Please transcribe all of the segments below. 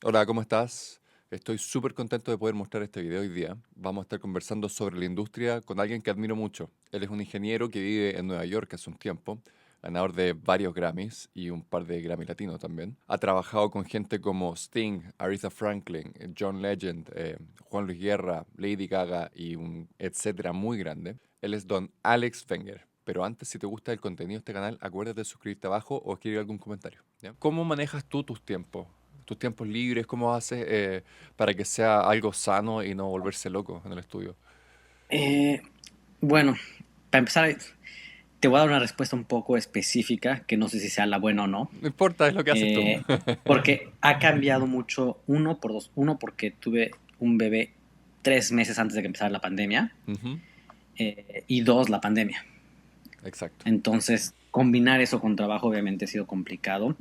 Hola, ¿cómo estás? Estoy súper contento de poder mostrar este video hoy día. Vamos a estar conversando sobre la industria con alguien que admiro mucho. Él es un ingeniero que vive en Nueva York hace un tiempo, ganador de varios Grammys y un par de Grammy Latino también. Ha trabajado con gente como Sting, Aretha Franklin, John Legend, Juan Luis Guerra, Lady Gaga y un etcétera muy grande. Él es don Alex Wenger. Pero antes, si te gusta el contenido de este canal, acuérdate de suscribirte abajo o escribir algún comentario, ¿ya? ¿Cómo manejas tú tus tiempos? Tus tiempos libres, cómo haces para que sea algo sano y no volverse loco en el estudio? Eh, bueno, para empezar, te voy a dar una respuesta un poco específica, que no sé si sea la buena o no, No importa, es lo que haces tú. eh, porque ha cambiado mucho, uno por dos, uno porque tuve un bebé 3 meses antes de que empezara la pandemia, Ujú, y dos, la pandemia. exacto. Entonces, combinar eso con trabajo obviamente ha sido complicado.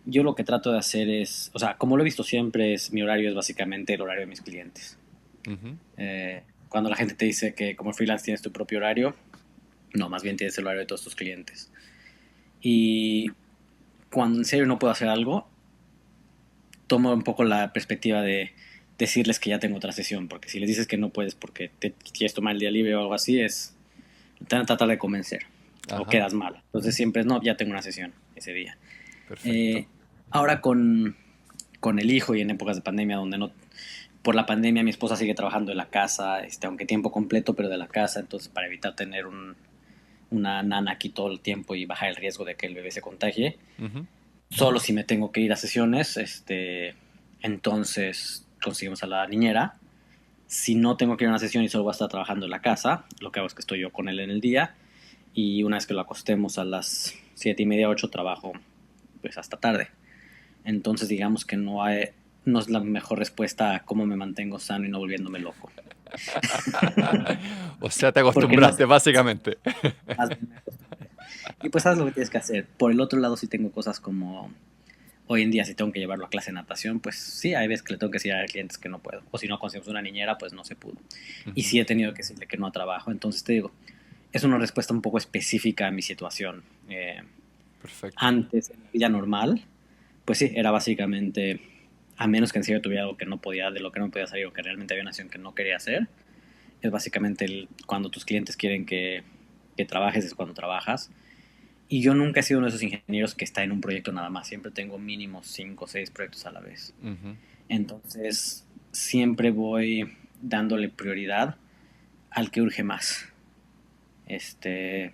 Yo lo que trato de hacer es, o sea, como lo he visto siempre, mi horario es básicamente el horario de mis clientes. Ujú, Cuando la gente te dice que como freelance tienes tu propio horario, no, más bien tienes el horario de todos tus clientes. Y cuando en serio no puedo hacer algo, tomo un poco la perspectiva de decirles que ya tengo otra sesión, porque si les dices que no puedes porque te quieres tomar el día libre o algo así, te van a tratar de convencer o ajá, quedas mal. Entonces siempre es, no, ya tengo una sesión ese día. perfecto. Eh, ahora con el hijo y en épocas de pandemia donde no, por la pandemia mi esposa sigue trabajando de la casa, aunque tiempo completo, pero de la casa, entonces para evitar tener una nana aquí todo el tiempo y bajar el riesgo de que el bebé se contagie, Ujú, solo si me tengo que ir a sesiones, entonces conseguimos a la niñera. Si no tengo que ir a una sesión y solo voy a estar trabajando en la casa, lo que hago es que estoy yo con él en el día y una vez que lo acostemos a las 7:30, 8, trabajo pues hasta tarde. Entonces digamos que no es la mejor respuesta a cómo me mantengo sano y no volviéndome loco. O sea, te Porque no acostumbraste, básicamente. más bien me acostumbré. Y pues sabes lo que tienes que hacer. Por el otro lado, si tengo cosas como hoy en día, si tengo que llevarlo a clase de natación, pues sí, hay veces que le tengo que decir a clientes que no puedo. O si no conseguimos una niñera, pues no se pudo. Y Ujú, sí he tenido que decirle que no a trabajo. Entonces te digo, es una respuesta un poco específica a mi situación. perfecto. Antes, en la vida normal, pues sí, era básicamente, a menos que en serio tuviera algo que no podía, de lo que no podía salir o que realmente había una acción que no quería hacer, es básicamente cuando tus clientes quieren que trabajes es cuando trabajas. Y yo nunca he sido uno de esos ingenieros que está en un proyecto nada más. Siempre tengo mínimo 5 o 6 proyectos a la vez. Ujú, Entonces, siempre voy dándole prioridad al que urge más. Este,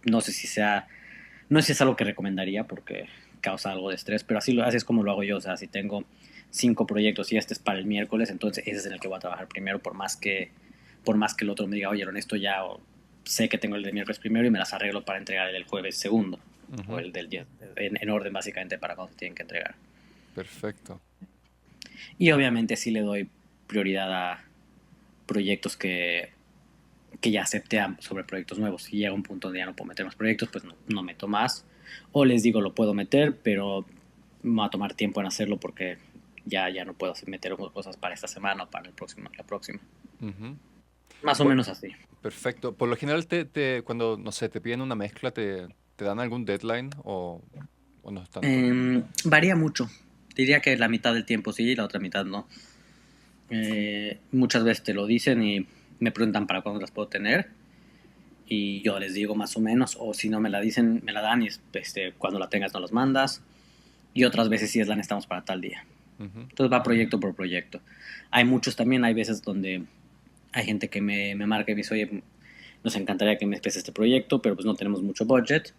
no sé si sea, no sé si es algo que recomendaría porque causa algo de estrés, pero así es como lo hago yo. O sea, si tengo 5 proyectos y este es para el miércoles, entonces ese es en el que voy a trabajar primero, por más que el otro me diga, oye, Ernesto, ya sé que tengo el de miércoles primero y me las arreglo para entregar el del jueves segundo o ujú, el del día, en orden básicamente para cuando se tienen que entregar. perfecto. Y obviamente sí le doy prioridad a proyectos que ya acepté sobre proyectos nuevos. Si llega un punto donde ya no puedo meter más proyectos, pues no meto más. O les digo, lo puedo meter, pero me va a tomar tiempo en hacerlo porque ya no puedo meter cosas para esta semana o para la próxima. Ujú. Más o Por- menos así. perfecto. Por lo general, cuando, no sé, te piden una mezcla, ¿te dan algún deadline o no es tanto? Varía mucho. Diría que la mitad del tiempo sí y la otra mitad no. Muchas veces te lo dicen y me preguntan para cuándo las puedo tener y yo les digo más o menos, o si no me la dicen, me la dan y cuando la tengas no las mandas. Y otras veces sí es la necesitamos para tal día. Ujú, Entonces va proyecto por proyecto. Hay muchos también, hay veces donde hay gente que me marca y me dice, oye, nos encantaría que me empieces este proyecto, pero pues no tenemos mucho budget.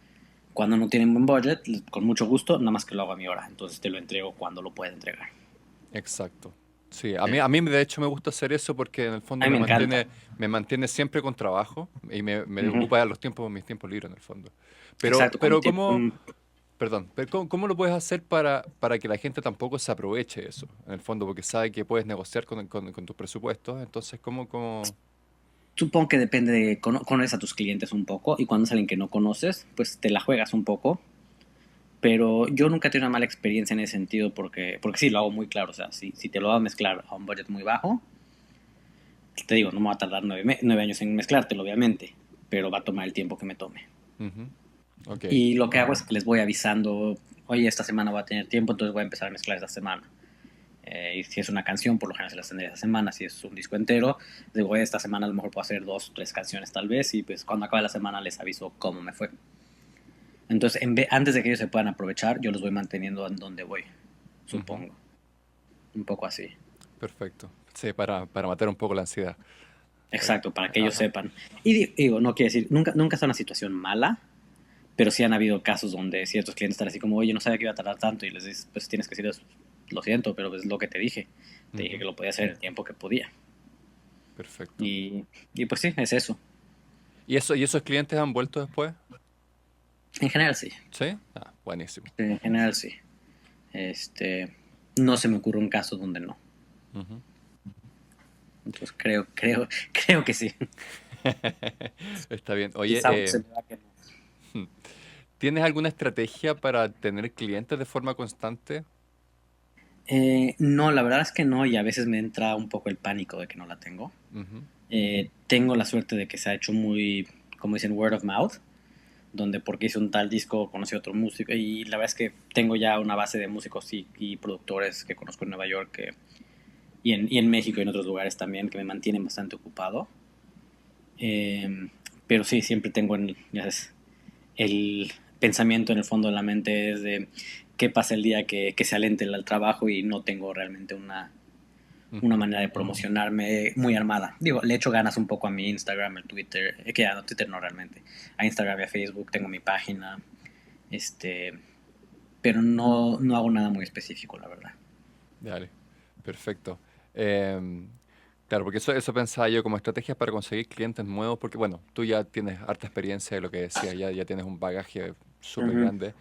Cuando no tienen buen budget, con mucho gusto, nada más que lo hago a mi hora. Entonces te lo entrego cuando lo pueda entregar. exacto. Sí, Sí. a mí de hecho me gusta hacer eso porque en el fondo A mí me encanta. me mantiene siempre con trabajo y me Ujú. ocupa los tiempos, mis tiempos libres en el fondo. Exacto, Pero cuando ¿cómo, perdón, pero cómo lo puedes hacer para que la gente tampoco se aproveche de eso? En el fondo, porque sabe que puedes negociar con tus presupuestos, entonces ¿cómo? supongo que depende de, conoces a tus clientes un poco y cuando es alguien que no conoces, pues te la juegas un poco. Pero yo nunca he tenido una mala experiencia en ese sentido porque sí, lo hago muy claro. O sea, si te lo va a mezclar a un budget muy bajo, te digo, no me va a tardar 9 años en mezclártelo, obviamente, pero va a tomar el tiempo que me tome. Ujú, ok, Y lo que hago es que les voy avisando, oye, esta semana voy a tener tiempo, entonces voy a empezar a mezclar esta semana. Y si es una canción, por lo general se las tendré esa semana. Si es un disco entero, digo, esta semana a lo mejor puedo hacer 2, 3 canciones tal vez. Y pues cuando acabe la semana les aviso cómo me fue. Entonces, antes de que ellos se puedan aprovechar, yo los voy manteniendo en donde voy, Ujú. supongo. Un poco así. Perfecto. Sí, para matar un poco la ansiedad. Oye, Exacto, para que ellos ajá. sepan. Y digo, no quiere decir, nunca está una situación mala, pero sí han habido casos donde ciertos clientes están así como, oye, no sabía que iba a tardar tanto, y les dices, pues tienes que decirles, lo siento, pero es lo que te dije. Te dije Ujú. que lo podía hacer el tiempo que podía. Perfecto. Y pues sí, es eso. ¿Y esos clientes han vuelto después? En general sí. ¿Sí? Ah, buenísimo. En general sí. Este, no se me ocurre un caso donde no. Ujú. Entonces creo que sí. Está bien. Oye, Quizá se me da que no. ¿tienes alguna estrategia para tener clientes de forma constante? No, la verdad es que no, y a veces me entra un poco el pánico de que no la tengo. Ujú. Tengo la suerte de que se ha hecho muy, como dicen, word of mouth, donde porque hice un tal disco conocí a otro músico, y la verdad es que tengo ya una base de músicos y productores que conozco en Nueva York y en México y en otros lugares también que me mantienen bastante ocupado. Eh, pero sí, siempre tengo ya sabes, el pensamiento en el fondo de la mente es de qué pasa el día que se alente el trabajo y no tengo realmente una Ujú. manera de promocionarme muy armada. Digo, le echo ganas un poco a mi Instagram, el Twitter, que ya no, Twitter no realmente, a Instagram y a Facebook, tengo mi página, este, pero no hago nada muy específico, la verdad. Dale, perfecto. Em, claro, porque eso pensaba yo como estrategias para conseguir clientes nuevos, porque bueno, tú ya tienes harta experiencia de lo que decías, ya tienes un bagaje súper Ujú. grande,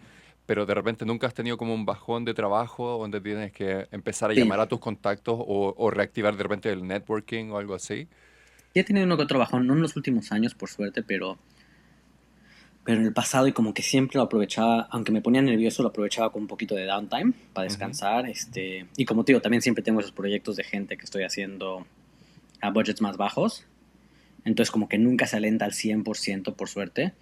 pero de repente nunca has tenido como un bajón de trabajo donde tienes que empezar a Sí, llamar a tus contactos o reactivar de repente el networking o algo así. sí he tenido uno que otro bajón, no en los últimos años, por suerte, pero en el pasado y como que siempre lo aprovechaba, aunque me ponía nervioso, lo aprovechaba con un poquito de downtime para Ujú. descansar. Y como te digo, también siempre tengo esos proyectos de gente que estoy haciendo a budgets más bajos. Entonces como que nunca se alenta al 100% por suerte.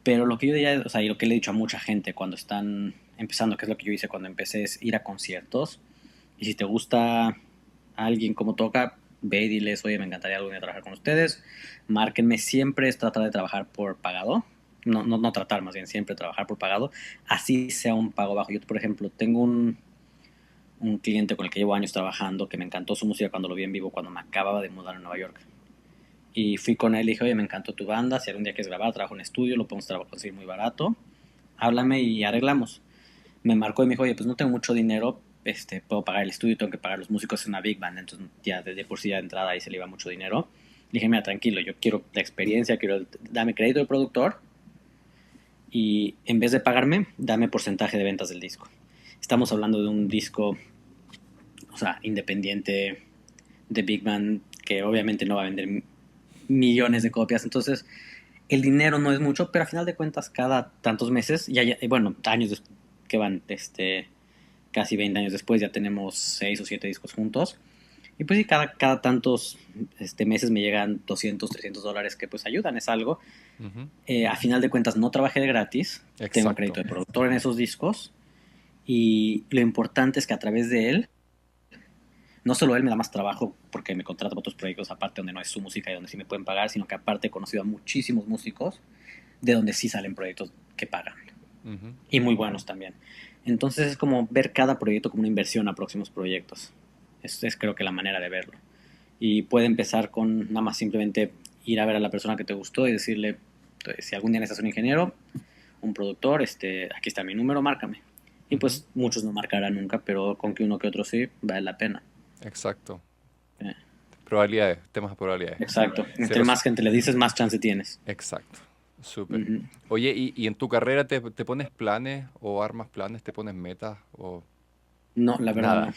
Pero lo que yo diría, o sea, y lo que le he dicho a mucha gente cuando están empezando, que es lo que yo hice cuando empecé, es ir a conciertos. Y si te gusta a alguien como toca, ve y diles, oye, me encantaría algún día trabajar con ustedes. Márquenme, siempre es tratar de trabajar por pagado. No tratar, más bien siempre trabajar por pagado. Así sea un pago bajo. Yo, por ejemplo, tengo un cliente con el que llevo años trabajando que me encantó su música cuando lo vi en vivo, cuando me acababa de mudar a Nueva York. Y fui con él y dije, oye, me encantó tu banda, si algún día quieres grabar, trabajo en estudio, lo podemos conseguir muy barato, háblame y arreglamos. Me marcó y me dijo, oye, pues no tengo mucho dinero, puedo pagar el estudio, tengo que pagar los músicos en una big band, entonces ya de por sí ya de entrada ahí se le iba mucho dinero. Le dije, mira, tranquilo, yo quiero la experiencia, dame crédito de productor y en vez de pagarme, dame porcentaje de ventas del disco. Estamos Ujú. hablando de un disco, o sea, independiente de big band que obviamente no va a vender millones de copias, entonces el dinero no es mucho, pero a final de cuentas cada tantos meses, bueno, años que van, casi 20 años después ya tenemos 6 o 7 discos juntos. Y pues sí, cada tantos meses me llegan $200, $300 que pues ayudan, es algo. Ujú. A final de cuentas no trabajé de gratis, tengo crédito Exacto. de productor en esos discos y lo importante es que a través de él, no solo él me da más trabajo porque me contrata para otros proyectos aparte donde no es su música y donde sí me pueden pagar, sino que aparte he conocido a muchísimos músicos de donde sí salen proyectos que pagan. Ujú. Y muy buenos también. Entonces es como ver cada proyecto como una inversión a próximos proyectos. Es creo que la manera de verlo. Y puede empezar con nada más simplemente ir a ver a la persona que te gustó y decirle, si algún día necesitas un ingeniero, un productor, aquí está mi número, márcame. Y Ujú. pues muchos no marcarán nunca, pero con que uno que otro sí, vale la pena. Exacto. Eh, Probabilidades, temas de probabilidades. exacto. Sí, Entre más gente le dices, más chance tienes. exacto. Súper. Ujú. Oye, ¿y en tu carrera te pones planes o armas planes, te pones metas o No, la verdad no. nada?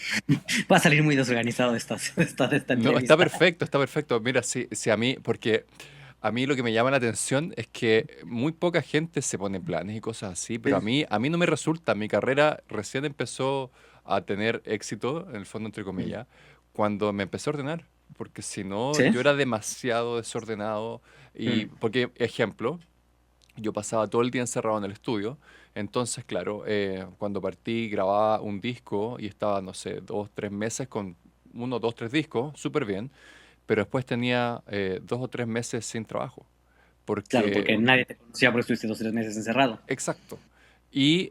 Va a salir muy desorganizado esta No, está entrevista. perfecto, está perfecto. Mira, si a mí, porque a mí lo que me llama la atención es que muy poca gente se pone planes y cosas así, pero Sí. a mí no me resulta. Mi carrera recién empezó a tener éxito, en el fondo, entre comillas, cuando me empecé a ordenar. Porque si no, ¿Sí? yo era demasiado desordenado. Y, Mm. porque, ejemplo, yo pasaba todo el día encerrado en el estudio, Entonces, claro, cuando partí grababa un disco y estaba, no sé, 2, 3 meses con uno, dos, tres discos, súper bien, pero después tenía 2 o 3 meses sin trabajo, Claro, porque, porque nadie te conocía porque estuviste 2 o 3 meses encerrado. exacto. Y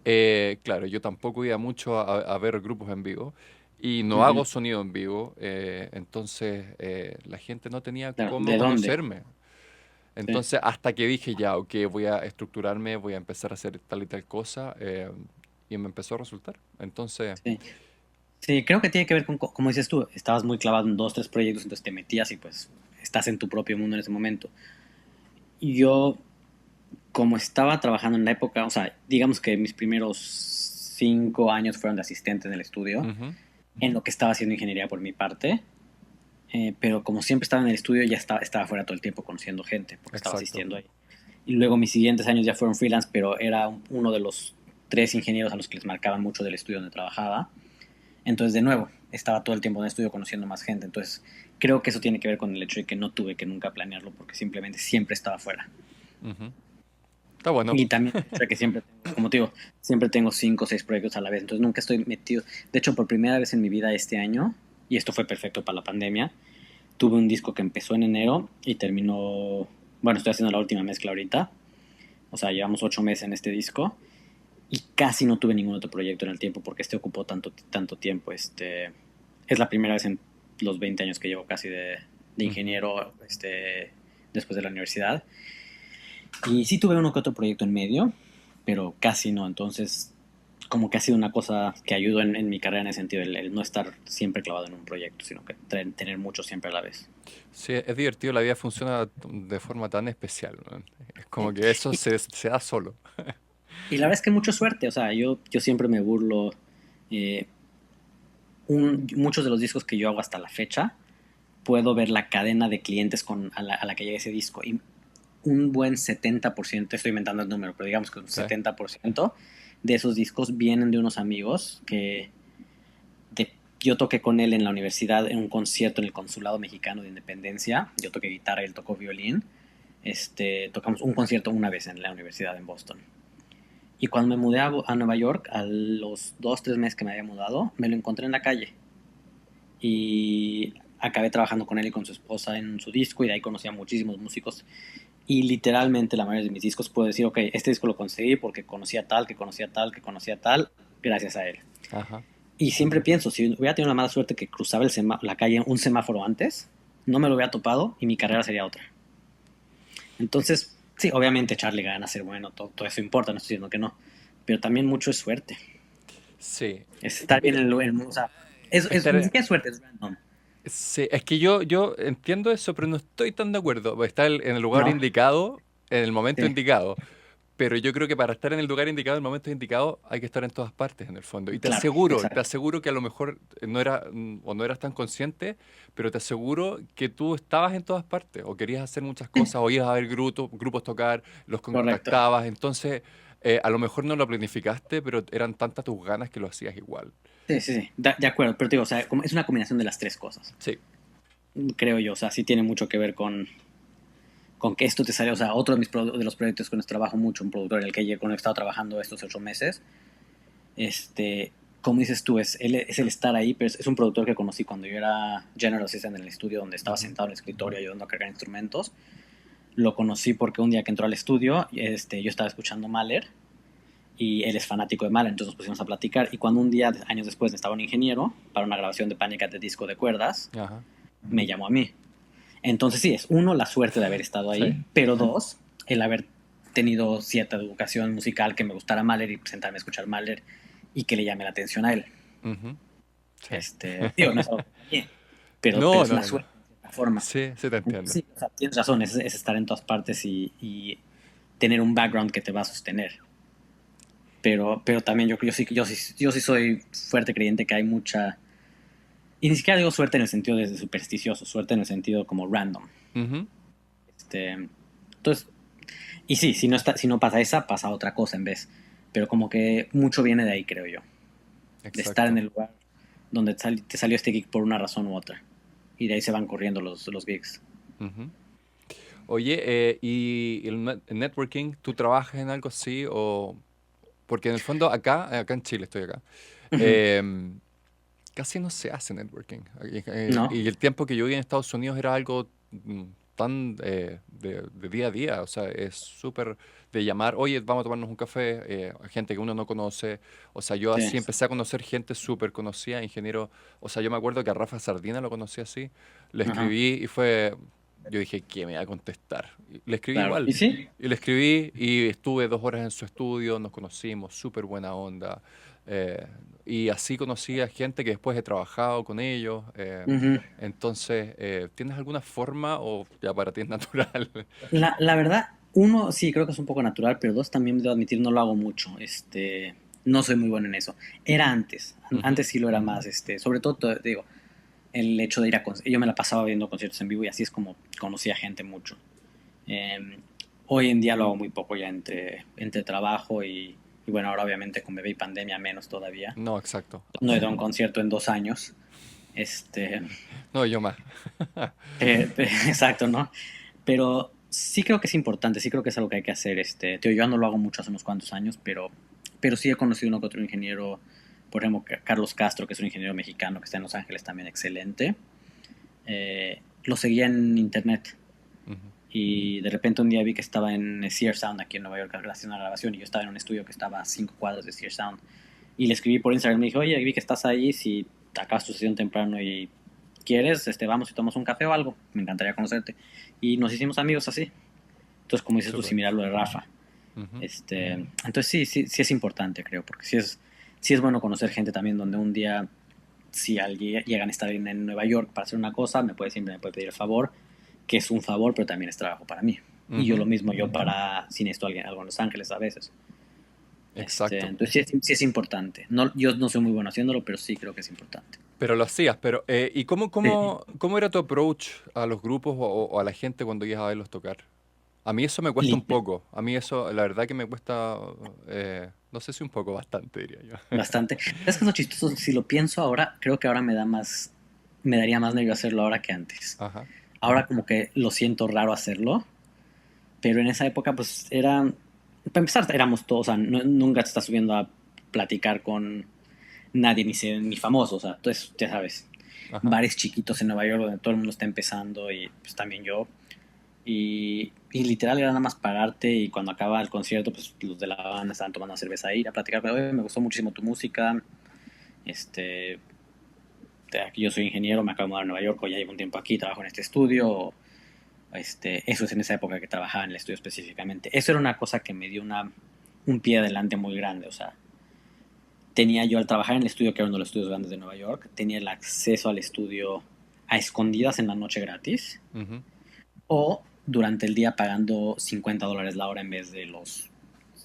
claro, yo tampoco iba mucho a ver grupos en vivo y no Ujú. hago sonido en vivo, entonces la gente no tenía Claro, cómo ¿de dónde? conocerme. Sí, Entonces, hasta que dije ya, ok, voy a estructurarme, voy a empezar a hacer tal y tal cosa, y me empezó a resultar. Entonces, sí. Sí, creo que tiene que ver con, como dices tú, estabas muy clavado en 2, 3 proyectos, entonces te metías y pues estás en tu propio mundo en ese momento. Y yo, como estaba trabajando en la época, o sea, digamos que mis primeros 5 años fueron de asistente en el estudio, ujú, en lo que estaba haciendo ingeniería por mi parte, pero como siempre estaba en el estudio, ya estaba fuera todo el tiempo conociendo gente, porque estaba exacto. asistiendo ahí. Y luego mis siguientes años ya fueron freelance, pero era uno de los 3 ingenieros a los que les marcaban mucho del estudio donde trabajaba. Entonces, de nuevo, estaba todo el tiempo en el estudio conociendo más gente. Entonces, creo que eso tiene que ver con el hecho de que no tuve que nunca planearlo porque simplemente siempre estaba fuera. Ujú. Está bueno. Y también el hecho de que siempre tengo, como te digo, siempre tengo 5 o 6 proyectos a la vez. Entonces, nunca estoy metido. De hecho, por primera vez en mi vida este año, y esto fue perfecto para la pandemia, tuve un disco que empezó en enero y terminó. Bueno, estoy haciendo la última mezcla ahorita. O sea, llevamos 8 meses en este disco y casi no tuve ningún otro proyecto en el tiempo porque este ocupó tanto tiempo. Es la primera vez en los 20 años que llevo casi de Ujú. ingeniero después de la universidad. Y sí tuve uno que otro proyecto en medio, pero casi no. Entonces, como que ha sido una cosa que ayudó en mi carrera en ese sentido, el no estar siempre clavado en un proyecto, sino que tener muchos siempre a la vez. Sí, es divertido, la vida funciona de forma tan especial, ¿no? Es como Sí. que eso Y, se da solo. y la verdad es que mucha suerte, o sea, yo siempre me burlo. eh, Muchos de los discos que yo hago hasta la fecha, puedo ver la cadena de clientes a la que llega ese disco. Y un buen 70%, estoy inventando el número, pero digamos que un Sí. 70% de esos discos vienen de unos amigos yo toqué con él en la universidad en un concierto en el Consulado Mexicano de Independencia. Yo toqué guitarra y él tocó violín. Tocamos un concierto una vez en la universidad en Boston. Y cuando me mudé a Nueva York, a los 2, 3 meses que me había mudado, me lo encontré en la calle. Y acabé trabajando con él y con su esposa en su disco y de ahí conocí a muchísimos músicos y literalmente la mayoría de mis discos puedo decir, ok, este disco lo conseguí porque conocía tal, que conocía tal, que conocía tal, gracias a él. Ajá. Y siempre pienso, si hubiera tenido la mala suerte que cruzaba la calle un semáforo antes, no me lo hubiera topado y mi carrera sería otra. Entonces, sí, obviamente echarle ganas, ser bueno, todo eso importa, no estoy diciendo que no, pero también mucho es suerte. Sí. Es estar bien Mira, en el mundo, o sea, ni estar, siquiera es suerte, es random. sí, es que yo entiendo eso, pero no estoy tan de acuerdo. Estar en el lugar No, indicado, en el momento sí, indicado. Pero yo creo que para estar en el lugar indicado, en el momento indicado, hay que estar en todas partes, en el fondo. Y claro, te exacto. aseguro que a lo mejor no era, o no eras tan consciente, pero te aseguro que tú estabas en todas partes, o querías hacer muchas Sí, cosas, o ibas a ver grupos tocar, los correcto. contactabas. Entonces, a lo mejor no lo planificaste, pero eran tantas tus ganas que lo hacías igual. Sí, sí, sí, de acuerdo, pero te digo, o sea, es una combinación de las tres cosas, Sí. creo yo, o sea, sí tiene mucho que ver con que esto te sale, o sea, otro de los proyectos con los que trabajo mucho, un productor en el que con el que he estado trabajando estos 8 meses, como dices tú, es el estar ahí, pero es un productor que conocí cuando yo era General Assistant en el estudio, donde estaba Ujú. sentado en el escritorio ayudando a cargar instrumentos. Lo conocí porque un día que entró al estudio, yo estaba escuchando Mahler y él es fanático de Mahler, entonces nos pusimos a platicar y cuando un día, años después, necesitaba un ingeniero para una grabación de Panic! At the Disco de cuerdas, Ajá. me llamó a mí. Entonces sí, es uno, la suerte de haber estado Sí. ahí, pero dos, el haber tenido cierta educación musical, que me gustara Mahler y sentarme a escuchar Mahler y que le llame la atención a él. Ujú. Sí. Digo, no es algo que planeé, pero No, es no, una no, no. suerte, de cierta forma. Sí, sí te Entonces, entiendo. sí, o sea, tienes razón, es estar en todas partes y tener un background que te va a sostener. Pero también yo sí soy fuerte creyente que hay mucha. Y ni siquiera digo suerte en el sentido de supersticioso, suerte en el sentido como random. Ujú. Entonces, y sí, si no pasa esa, pasa otra cosa en vez. Pero como que mucho viene de ahí, creo yo. De estar en Exacto. el lugar donde te salió este gig por una razón u otra. Y de ahí se van corriendo los gigs. Ujú. Oye, ¿y el networking, tú trabajas en algo así o Porque en el fondo acá en Chile estoy acá, Ujú. em, casi no se hace networking. No, Y el tiempo que yo viví en Estados Unidos era algo tan de día a día. O sea, es súper de llamar, oye, vamos a tomarnos un café, gente que uno no conoce. O sea, yo sí. así empecé a conocer gente súper conocida, ingeniero. O sea, yo me acuerdo que a Rafa Sardina lo conocí así. Le Ajá, escribí y fue, yo dije, ¿qué me va a contestar? Y le escribí claro. igual. ¿Y sí? Y le escribí y estuve 2 horas en su estudio, nos conocimos, súper buena onda. eh, y así conocí a gente que después he trabajado con ellos. Ujú. Entonces, ¿tienes alguna forma o ya para ti es natural? La verdad, uno, sí, creo que es un poco natural, pero dos, también debo admitir, no lo hago mucho. No soy muy bueno en eso. Era antes. Ujú. Antes sí lo era más. Sobre todo, te digo, el hecho de ir a yo me la pasaba viendo conciertos en vivo y así es como conocía gente mucho. Eh, Hoy en día lo hago muy poco ya entre trabajo y bueno, ahora obviamente con bebé y pandemia menos todavía. No, exacto. No he dado un concierto en 2 años. Este, No, yo más. exacto, ¿no? Pero sí creo que es importante, sí creo que es algo que hay que hacer. Tío, yo ya no lo hago mucho hace unos cuantos años, pero sí he conocido uno que otro ingeniero, por ejemplo, Carlos Castro, que es un ingeniero mexicano que está en Los Ángeles también, excelente. Lo seguía en internet Ujú. y de repente un día vi que estaba en Sears Sound aquí en Nueva York haciendo una grabación y yo estaba en un estudio que estaba a 5 cuadras de Sears Sound y le escribí por Instagram y me dijo, oye, vi que estás ahí, si acabas tu sesión temprano y quieres, vamos y tomamos un café o algo, me encantaría conocerte. Y nos hicimos amigos así. Entonces, como dices tú, Súper. similar lo de Rafa. Ujú. Entonces sí es importante, creo, porque sí es bueno conocer gente también donde un día, si alguien llegan a estar en Nueva York para hacer una cosa, siempre me puede pedir el favor, que es un favor, pero también es trabajo para mí. Y yo lo Ujú. mismo, yo para, si necesito algo en Los Ángeles a veces. Exacto. Entonces sí es importante. No, yo no soy muy bueno haciéndolo, pero sí creo que es importante. Pero lo hacías, pero ¿y Sí. cómo era tu approach a los grupos o a la gente cuando ibas a verlos tocar? A mí eso me cuesta un Liter- poco. A mí eso, la verdad que me cuesta, no sé si un poco, bastante, diría yo. Bastante. Es que es lo chistoso, si lo pienso ahora, creo que ahora me daría más nervio hacerlo ahora que antes. Ajá. Ahora como que lo siento raro hacerlo, pero en esa época pues para empezar éramos todos, o sea, nunca te estás subiendo a platicar con nadie ni famoso, o sea, entonces ya sabes, Ajá. bares chiquitos en Nueva York donde todo el mundo está empezando y pues también yo. Y literal era nada más pararte y cuando acaba el concierto pues los de la banda estaban tomando cerveza ahí a platicar, pero oye, me gustó muchísimo tu música, este, yo soy ingeniero, me acabo de mudar a Nueva York, o ya llevo un tiempo aquí, trabajo en este estudio. Eso es en esa época que trabajaba en el estudio específicamente. Eso era una cosa que me dio un pie adelante muy grande. O sea, tenía yo al trabajar en el estudio, que era uno de los estudios grandes de Nueva York, tenía el acceso al estudio a escondidas en la noche gratis Ujú. o durante el día pagando $50 la hora en vez de los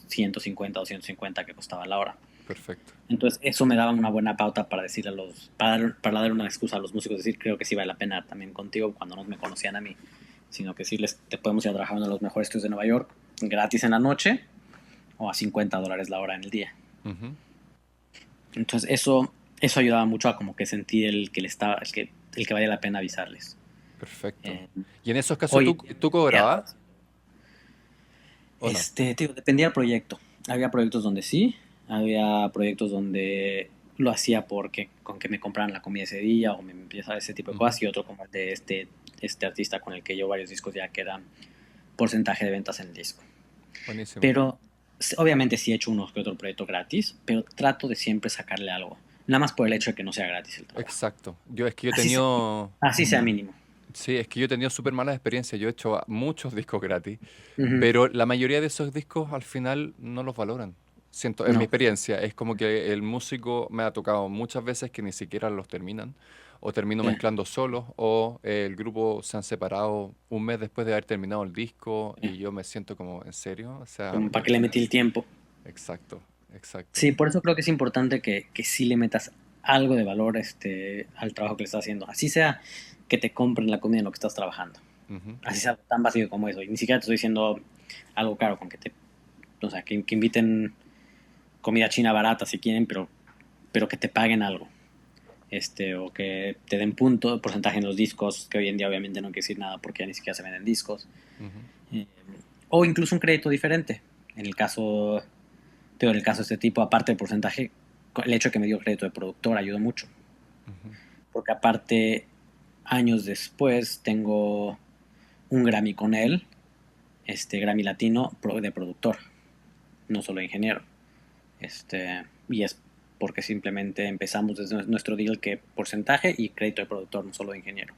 150 o 150 que costaba la hora. Perfecto. Entonces, eso me daba una buena pauta para decirle para dar una excusa a los músicos, decir, creo que sí vale la pena también contigo cuando no me conocían a mí, sino que decirles, te podemos ir a trabajar en uno de los mejores estudios de Nueva York, gratis en la noche o a $50 la hora en el día. Ujú. Entonces, eso ayudaba mucho a como que sentir el que valía la pena avisarles. Perfecto. Eh, Y en esos casos, Hoy, ¿tú ya, cobrabas o no? te digo, dependía del proyecto. Había proyectos donde sí, había proyectos donde lo hacía porque con que me compraran la comida ese día o me empieza ese tipo de Ujú. cosas y otro como el de este artista con el que llevo varios discos ya que era porcentaje de ventas en el disco. Buenísimo. Pero obviamente sí he hecho unos que otro proyecto gratis, pero trato de siempre sacarle algo. Nada más por el hecho de que no sea gratis el trabajo. Exacto. Es que yo he Así sea, tenido, así sea mínimo. sí, es que yo he tenido súper malas experiencias. Yo he hecho muchos discos gratis, Ujú. pero la mayoría de esos discos al final no los valoran. Siento, en mi No. experiencia, es como que el músico me ha tocado muchas veces que ni siquiera los terminan, o termino Sí. mezclando solos, o el grupo se han separado un mes después de haber terminado el disco Sí. y yo me siento como, ¿en serio? O sea, Como para que le metí el tiempo. exacto, exacto. Sí, por eso creo que es importante que sí le metas algo de valor al trabajo que le estás haciendo. Así sea que te compren la comida en lo que estás trabajando. Ujú. Así sea tan básico como eso. Y ni siquiera te estoy diciendo algo caro, con o sea, que inviten comida china barata si quieren, pero que te paguen algo. O que te den porcentaje en los discos, que hoy en día obviamente no quiere decir nada porque ya ni siquiera se venden discos. Ujú. Eh, o incluso un crédito diferente. En el caso Pero en el caso de este tipo, aparte del porcentaje, el hecho de que me dio crédito de productor ayudó mucho. Ujú. Porque aparte, años después, tengo un Grammy con él, Grammy Latino de productor, no solo de ingeniero. Y es porque simplemente empezamos desde nuestro deal que porcentaje y crédito de productor, no solo de ingeniero.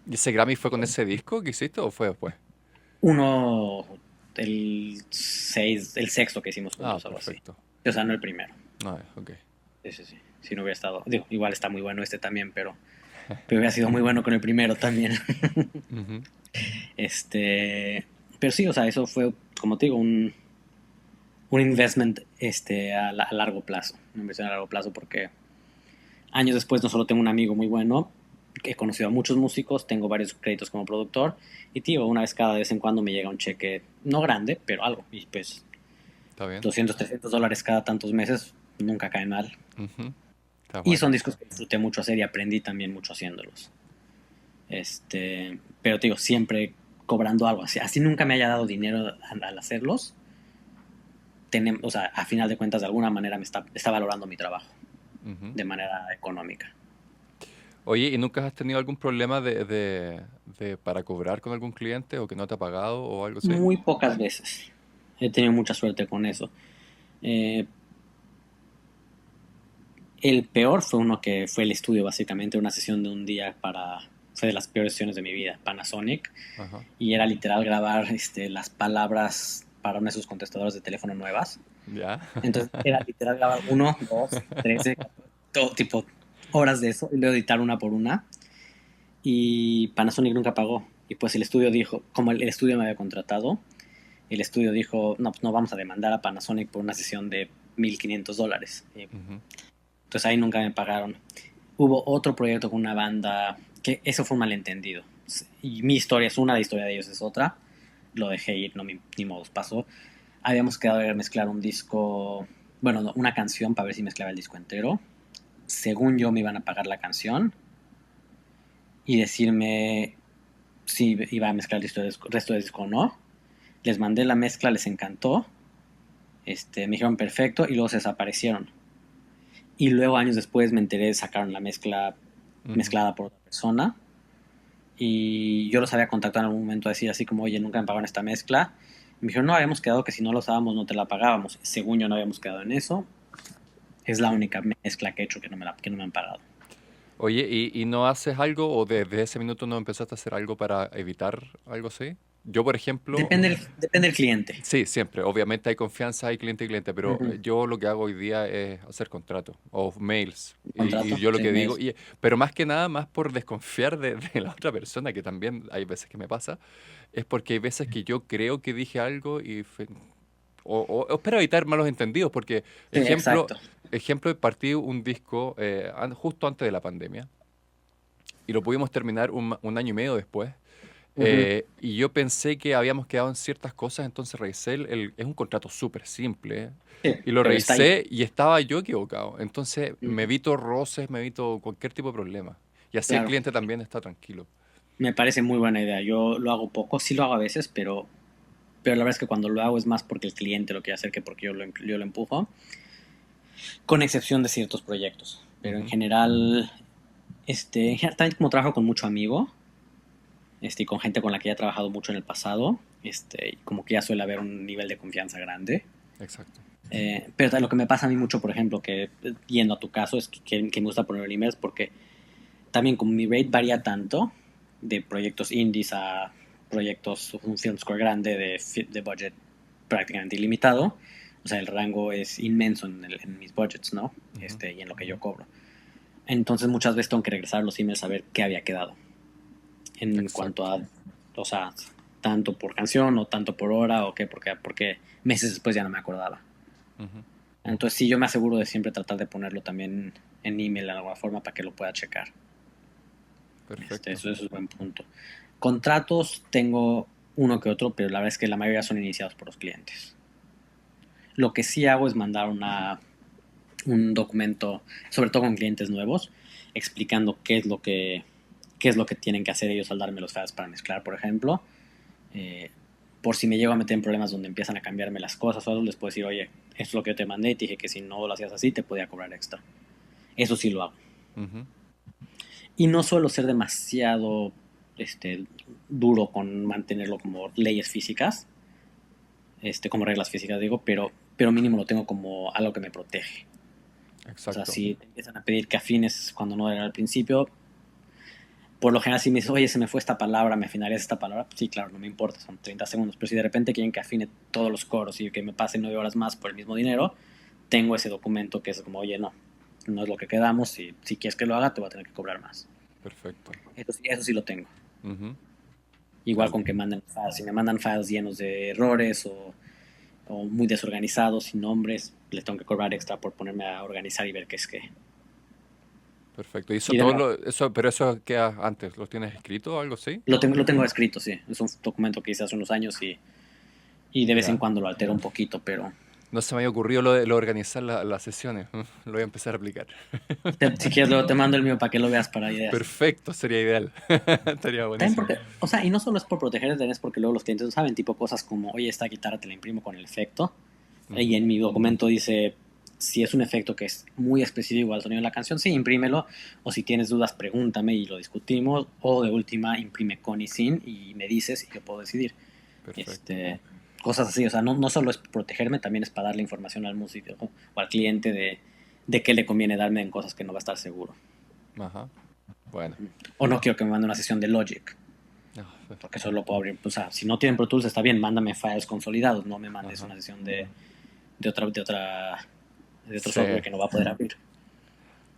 ¿Y ese Grammy fue con ese disco que hiciste o fue después? Uno, el sexto que hicimos Ah, juntos, algo así. perfecto. O sea, no el primero. Ah, ok. Sí, sí, sí. Si no hubiera estado, digo, igual está muy bueno también, pero hubiera sido muy bueno con el primero también. Ujú. Pero sí, o sea, eso fue, como te digo, un investment a largo plazo. Una inversión a largo plazo porque años después no solo tengo un amigo muy bueno, que he conocido a muchos músicos, tengo varios créditos como productor y tío, una vez cada vez en cuando me llega un cheque, no grande, pero algo. Y pues Está bien. 200, $300 cada tantos meses nunca cae mal. Ujú. Está Y son bueno. discos que disfruté mucho hacer y aprendí también mucho haciéndolos. Pero te digo, siempre cobrando algo. Así nunca me haya dado dinero al hacerlos. O sea, a final de cuentas, de alguna manera está valorando mi trabajo Ujú. de manera económica. Oye, ¿y nunca has tenido algún problema para cobrar con algún cliente o que no te ha pagado o algo así? Muy pocas veces. He tenido mucha suerte con eso. Eh, el peor fue uno que fue el estudio, básicamente, una sesión de un día fue de las peores sesiones de mi vida, Panasonic. Ajá. Y era literal grabar las palabras para una de sus contestadores de teléfono nuevas. ¿Ya? Entonces era literal grabar 1, 2, 13, 14, todo tipo horas de eso y luego editar una por una. Y Panasonic nunca pagó. Y pues el estudio dijo, como el estudio me había contratado, el estudio dijo, no, pues no vamos a demandar a Panasonic por una sesión de $1,500. Ujú. Entonces ahí nunca me pagaron. Hubo otro proyecto con una banda, que eso fue un malentendido. Y mi historia es una, la historia de ellos es otra. Lo dejé ir, no, ni modos, pasó. Habíamos quedado de mezclar un disco, bueno, no, una canción para ver si mezclaba el disco entero. Según yo me iban a pagar la canción y decirme si iba a mezclar el resto del disco o no. Les mandé la mezcla, les encantó. Me dijeron perfecto y luego se desaparecieron. Y luego años después me enteré, sacaron la mezcla Ujú. mezclada por otra persona. Y yo los había contactado en algún momento a decir así como, oye, nunca me pagaron esta mezcla. Y me dijeron, no, habíamos quedado que si no lo usábamos no te la pagábamos. Según yo no habíamos quedado en eso. Es la única mezcla que he hecho que no me han pagado. Oye, ¿y no haces algo o desde ese minuto no empezaste a hacer algo para evitar algo así? Yo, por ejemplo, Depende del cliente. sí, siempre. Obviamente hay confianza, hay cliente y cliente, pero Ujú. yo lo que hago hoy día es hacer contratos o mails. Y Contrato, yo lo que 6 meses. digo, pero más que nada, más por desconfiar de la otra persona, que también hay veces que me pasa, es porque hay veces que yo creo que dije algo o espero evitar malos entendidos, porque Sí, ejemplo, exacto. ejemplo, partí un disco justo antes de la pandemia y lo pudimos terminar un año y medio después. Ujú. Y yo pensé que habíamos quedado en ciertas cosas, entonces revisé, es un contrato súper simple, Sí, y lo pero está ahí. revisé y estaba yo equivocado. Entonces me Ujú. evito roces, me evito cualquier tipo de problema. Y así el Claro, cliente también está tranquilo. me parece muy buena idea. Yo lo hago poco, sí lo hago a veces, pero la verdad es que cuando lo hago es más porque el cliente lo quiere hacer que porque yo lo empujo, con excepción de ciertos proyectos. Pero Ujú. en general también como trabajo con mucho amigo, y con gente con la que ya he trabajado mucho en el pasado, y como que ya suele haber un nivel de confianza grande. Exacto. Pero lo que me pasa a mí mucho, por ejemplo, que yendo a tu caso, es que me gusta poner emails porque también como mi rate varía tanto de proyectos indies a proyectos, un film score grande de budget prácticamente ilimitado. O sea, el rango es inmenso en mis budgets, ¿no? Ujú. Y en lo que Ujú. yo cobro. Entonces muchas veces tengo que regresar a los emails a ver qué había quedado. En cuanto Exacto. a, o sea, tanto por canción o tanto por hora o qué, porque meses después ya no me acordaba. Ujú. Entonces sí, yo me aseguro de siempre tratar de ponerlo también en email de alguna forma para que lo pueda checar. Perfecto. Eso es buen punto. Contratos tengo uno que otro, pero la verdad es que la mayoría son iniciados por los clientes. Lo que sí hago es mandar un documento, sobre todo con clientes nuevos, explicando qué es lo que tienen que hacer ellos al darme los files para mezclar, por ejemplo. Eh, por si me llego a meter en problemas donde empiezan a cambiarme las cosas o algo, les puedo decir, oye, esto es lo que yo te mandé y te dije que si no lo hacías así te podía cobrar extra. Eso sí lo hago. Ujú. Y no suelo ser demasiado duro con mantenerlo como leyes físicas, como reglas físicas digo, pero mínimo lo tengo como algo que me protege. O sea, Exacto. si te empiezan a pedir que afines cuando no era al principio, por lo general si me dices, oye, se me fue esta palabra, me afinarías esta palabra, pues sí, claro, no me importa, son 30 segundos, pero si de repente quieren que afine todos los coros y que me pase 9 horas más por el mismo dinero, tengo ese documento que es como, oye, no es lo que quedamos, y si quieres que lo haga, te voy a tener que cobrar más. Perfecto. Eso sí lo tengo. Ujú. Igual Dale. con que manden files, si me mandan files llenos de errores o muy desorganizados, sin nombres, les tengo que cobrar extra por ponerme a organizar y ver qué es qué. Perfecto. ¿Y eso Y de todo nuevo, pero eso queda antes? ¿Lo tienes escrito o algo así? lo tengo escrito, sí. Es un documento que hice hace unos años y de vez en Ya. cuando lo altero un poquito, pero No se me había ocurrido lo de organizar las sesiones. Lo voy a empezar a aplicar. si quieres luego te mando el mío para que lo veas para ideas. Perfecto, sería ideal. Estaría También buenísimo. porque, o sea, y no solo es por protegerte, también es porque luego los clientes no saben, tipo cosas como, oye, esta guitarra te la imprimo con el efecto. Y Ujú. en mi documento dice, si es un efecto que es muy específico al sonido de la canción, sí, imprímelo. O si tienes dudas, pregúntame y lo discutimos. O de última, imprime con y sin y me dices y yo puedo decidir. Perfecto. Este, cosas así, o sea, no solo es protegerme, también es para darle información al músico o al cliente de qué le conviene darme en cosas que no va a estar seguro. Ajá. Bueno. O no quiero que me mande una sesión de Logic, No, porque solo lo puedo abrir. O sea, si no tienen Pro Tools está bien, mándame files consolidados, no me mandes ajá. una sesión de otra, de otro Sí. software que no va a poder abrir.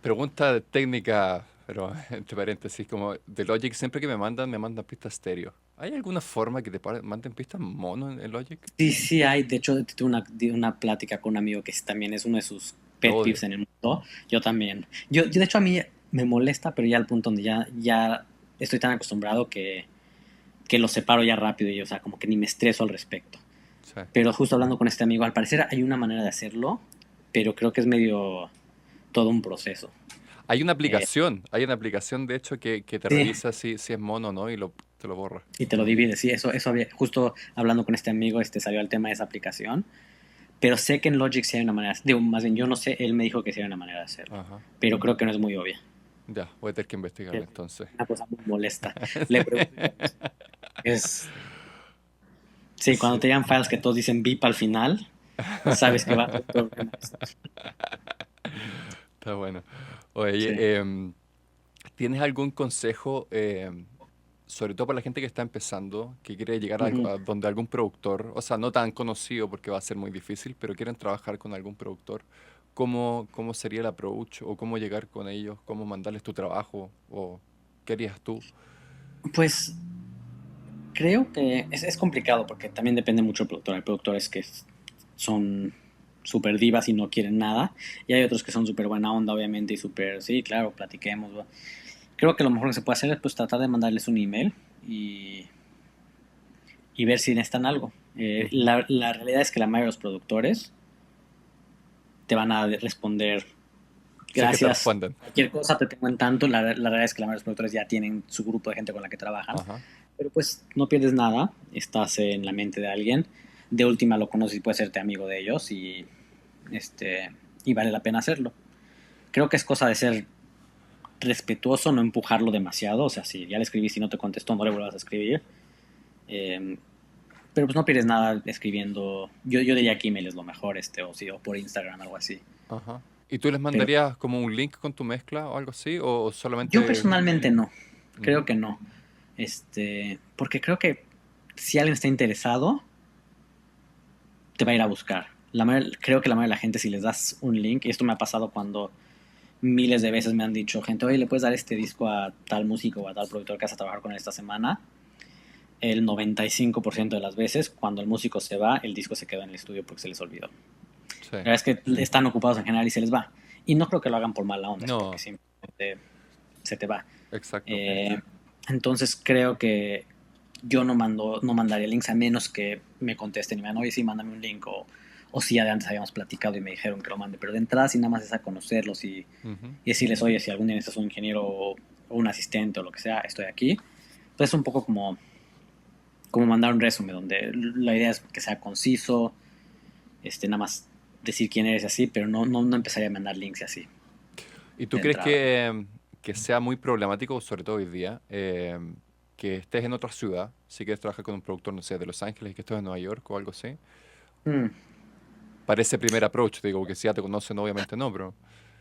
Pregunta técnica, pero entre paréntesis, como de Logic, siempre que me mandan pistas estéreo. ¿Hay alguna forma que te manden pistas mono en Logic? Sí, sí hay. De hecho, tuve una plática con un amigo que también es uno de sus Lo pet odio. peeves en el mundo. Yo también. De hecho, a mí me molesta, pero ya al punto donde ya estoy tan acostumbrado que lo separo ya rápido y, o sea, como que ni me estreso al respecto. Sí. Pero justo hablando con este amigo, al parecer hay una manera de hacerlo, pero creo que es medio todo un proceso. Eh, Hay una aplicación de hecho que te sí, revisa si es mono o no y te lo borra. y te lo divide. Sí, eso había, justo hablando con este amigo, salió el tema de esa aplicación. Pero sé que en Logic sí hay una manera, digo, más bien yo no sé, él me dijo que sí hay una manera de hacerlo, Ajá. pero creo que no es muy obvia. Ya, voy a tener que Que investigarla es entonces. una cosa muy molesta. Le pregunto, es, sí, cuando Sí. te llegan files que todos dicen VIP al final, sabes que va a ser un problema. Está bueno. Oye, Sí. ¿tienes algún consejo, sobre todo para la gente que está empezando, que quiere llegar a, Ujú. a donde algún productor, o sea, no tan conocido porque va a ser muy difícil, pero quieren trabajar con algún productor? ¿Cómo sería el approach o cómo llegar con ellos? ¿Cómo mandarles tu trabajo? ¿O qué harías tú? Pues creo que es complicado porque también depende mucho del productor. Hay productores que son súper divas y no quieren nada, y hay otros que son súper buena onda, obviamente, y súper, sí, claro, platiquemos. ¿Va? Creo que lo mejor que se puede hacer es pues tratar de mandarles un email y ver si necesitan algo. Ujú. La realidad es que la mayoría de los productores te van a responder Si es que te gracias, responden. cualquier cosa te tengo en tanto. La realidad es que la mayoría de los productores ya tienen su grupo de gente con la que trabajan, Ajá. pero pues no pierdes nada, estás en la mente de alguien, de última lo conoces y puedes serte amigo de ellos este, y vale la pena hacerlo. Creo que es cosa de ser respetuoso, no empujarlo demasiado, o sea, si ya le escribiste y no te contestó, no le vuelvas a escribir. Eh, pero pues no pierdes nada escribiendo. Yo diría que email es lo mejor, o sí, o por Instagram, algo así. Ajá. ¿Y tú les Pero mandarías como un link con tu mezcla o algo así? ¿O yo solamente...? personalmente no. Creo Ujú. que no. Porque creo que si alguien está interesado, te va a ir a buscar. Creo que la mayoría de la gente, si les das un link, y esto me ha pasado cuando miles de veces me han dicho gente, oye, le puedes dar este disco a tal músico o a tal productor que vas a trabajar con él esta semana. El 95% de las veces, cuando el músico se va, el disco se quedó en el estudio porque se les olvidó. Sí. La verdad es que están ocupados en general y se les va. Y no creo que lo hagan por mala onda, es porque No, simplemente se te va. exacto. Eh, entonces creo que yo no mandaría links a menos que me contesten y me digan, oye, sí, mándame un link. O si ya de antes habíamos platicado y me dijeron que lo mande. Pero de entrada, sí, nada más es a conocerlos Ujú. y decirles, oye, si algún día necesitas un ingeniero o un asistente o lo que sea, estoy aquí. Entonces es un poco como mandar un resumen donde la idea es que sea conciso, nada más decir quién eres así, pero no empezaría a mandar links y así ¿Y tú de crees entrada. que sea muy problemático, sobre todo hoy día, que estés en otra ciudad, si quieres trabajar con un productor, no sé, de Los Ángeles y que estés en Nueva York o algo así? Mm, Para ese primer approach, te digo, porque si ya te conocen, obviamente no, pero...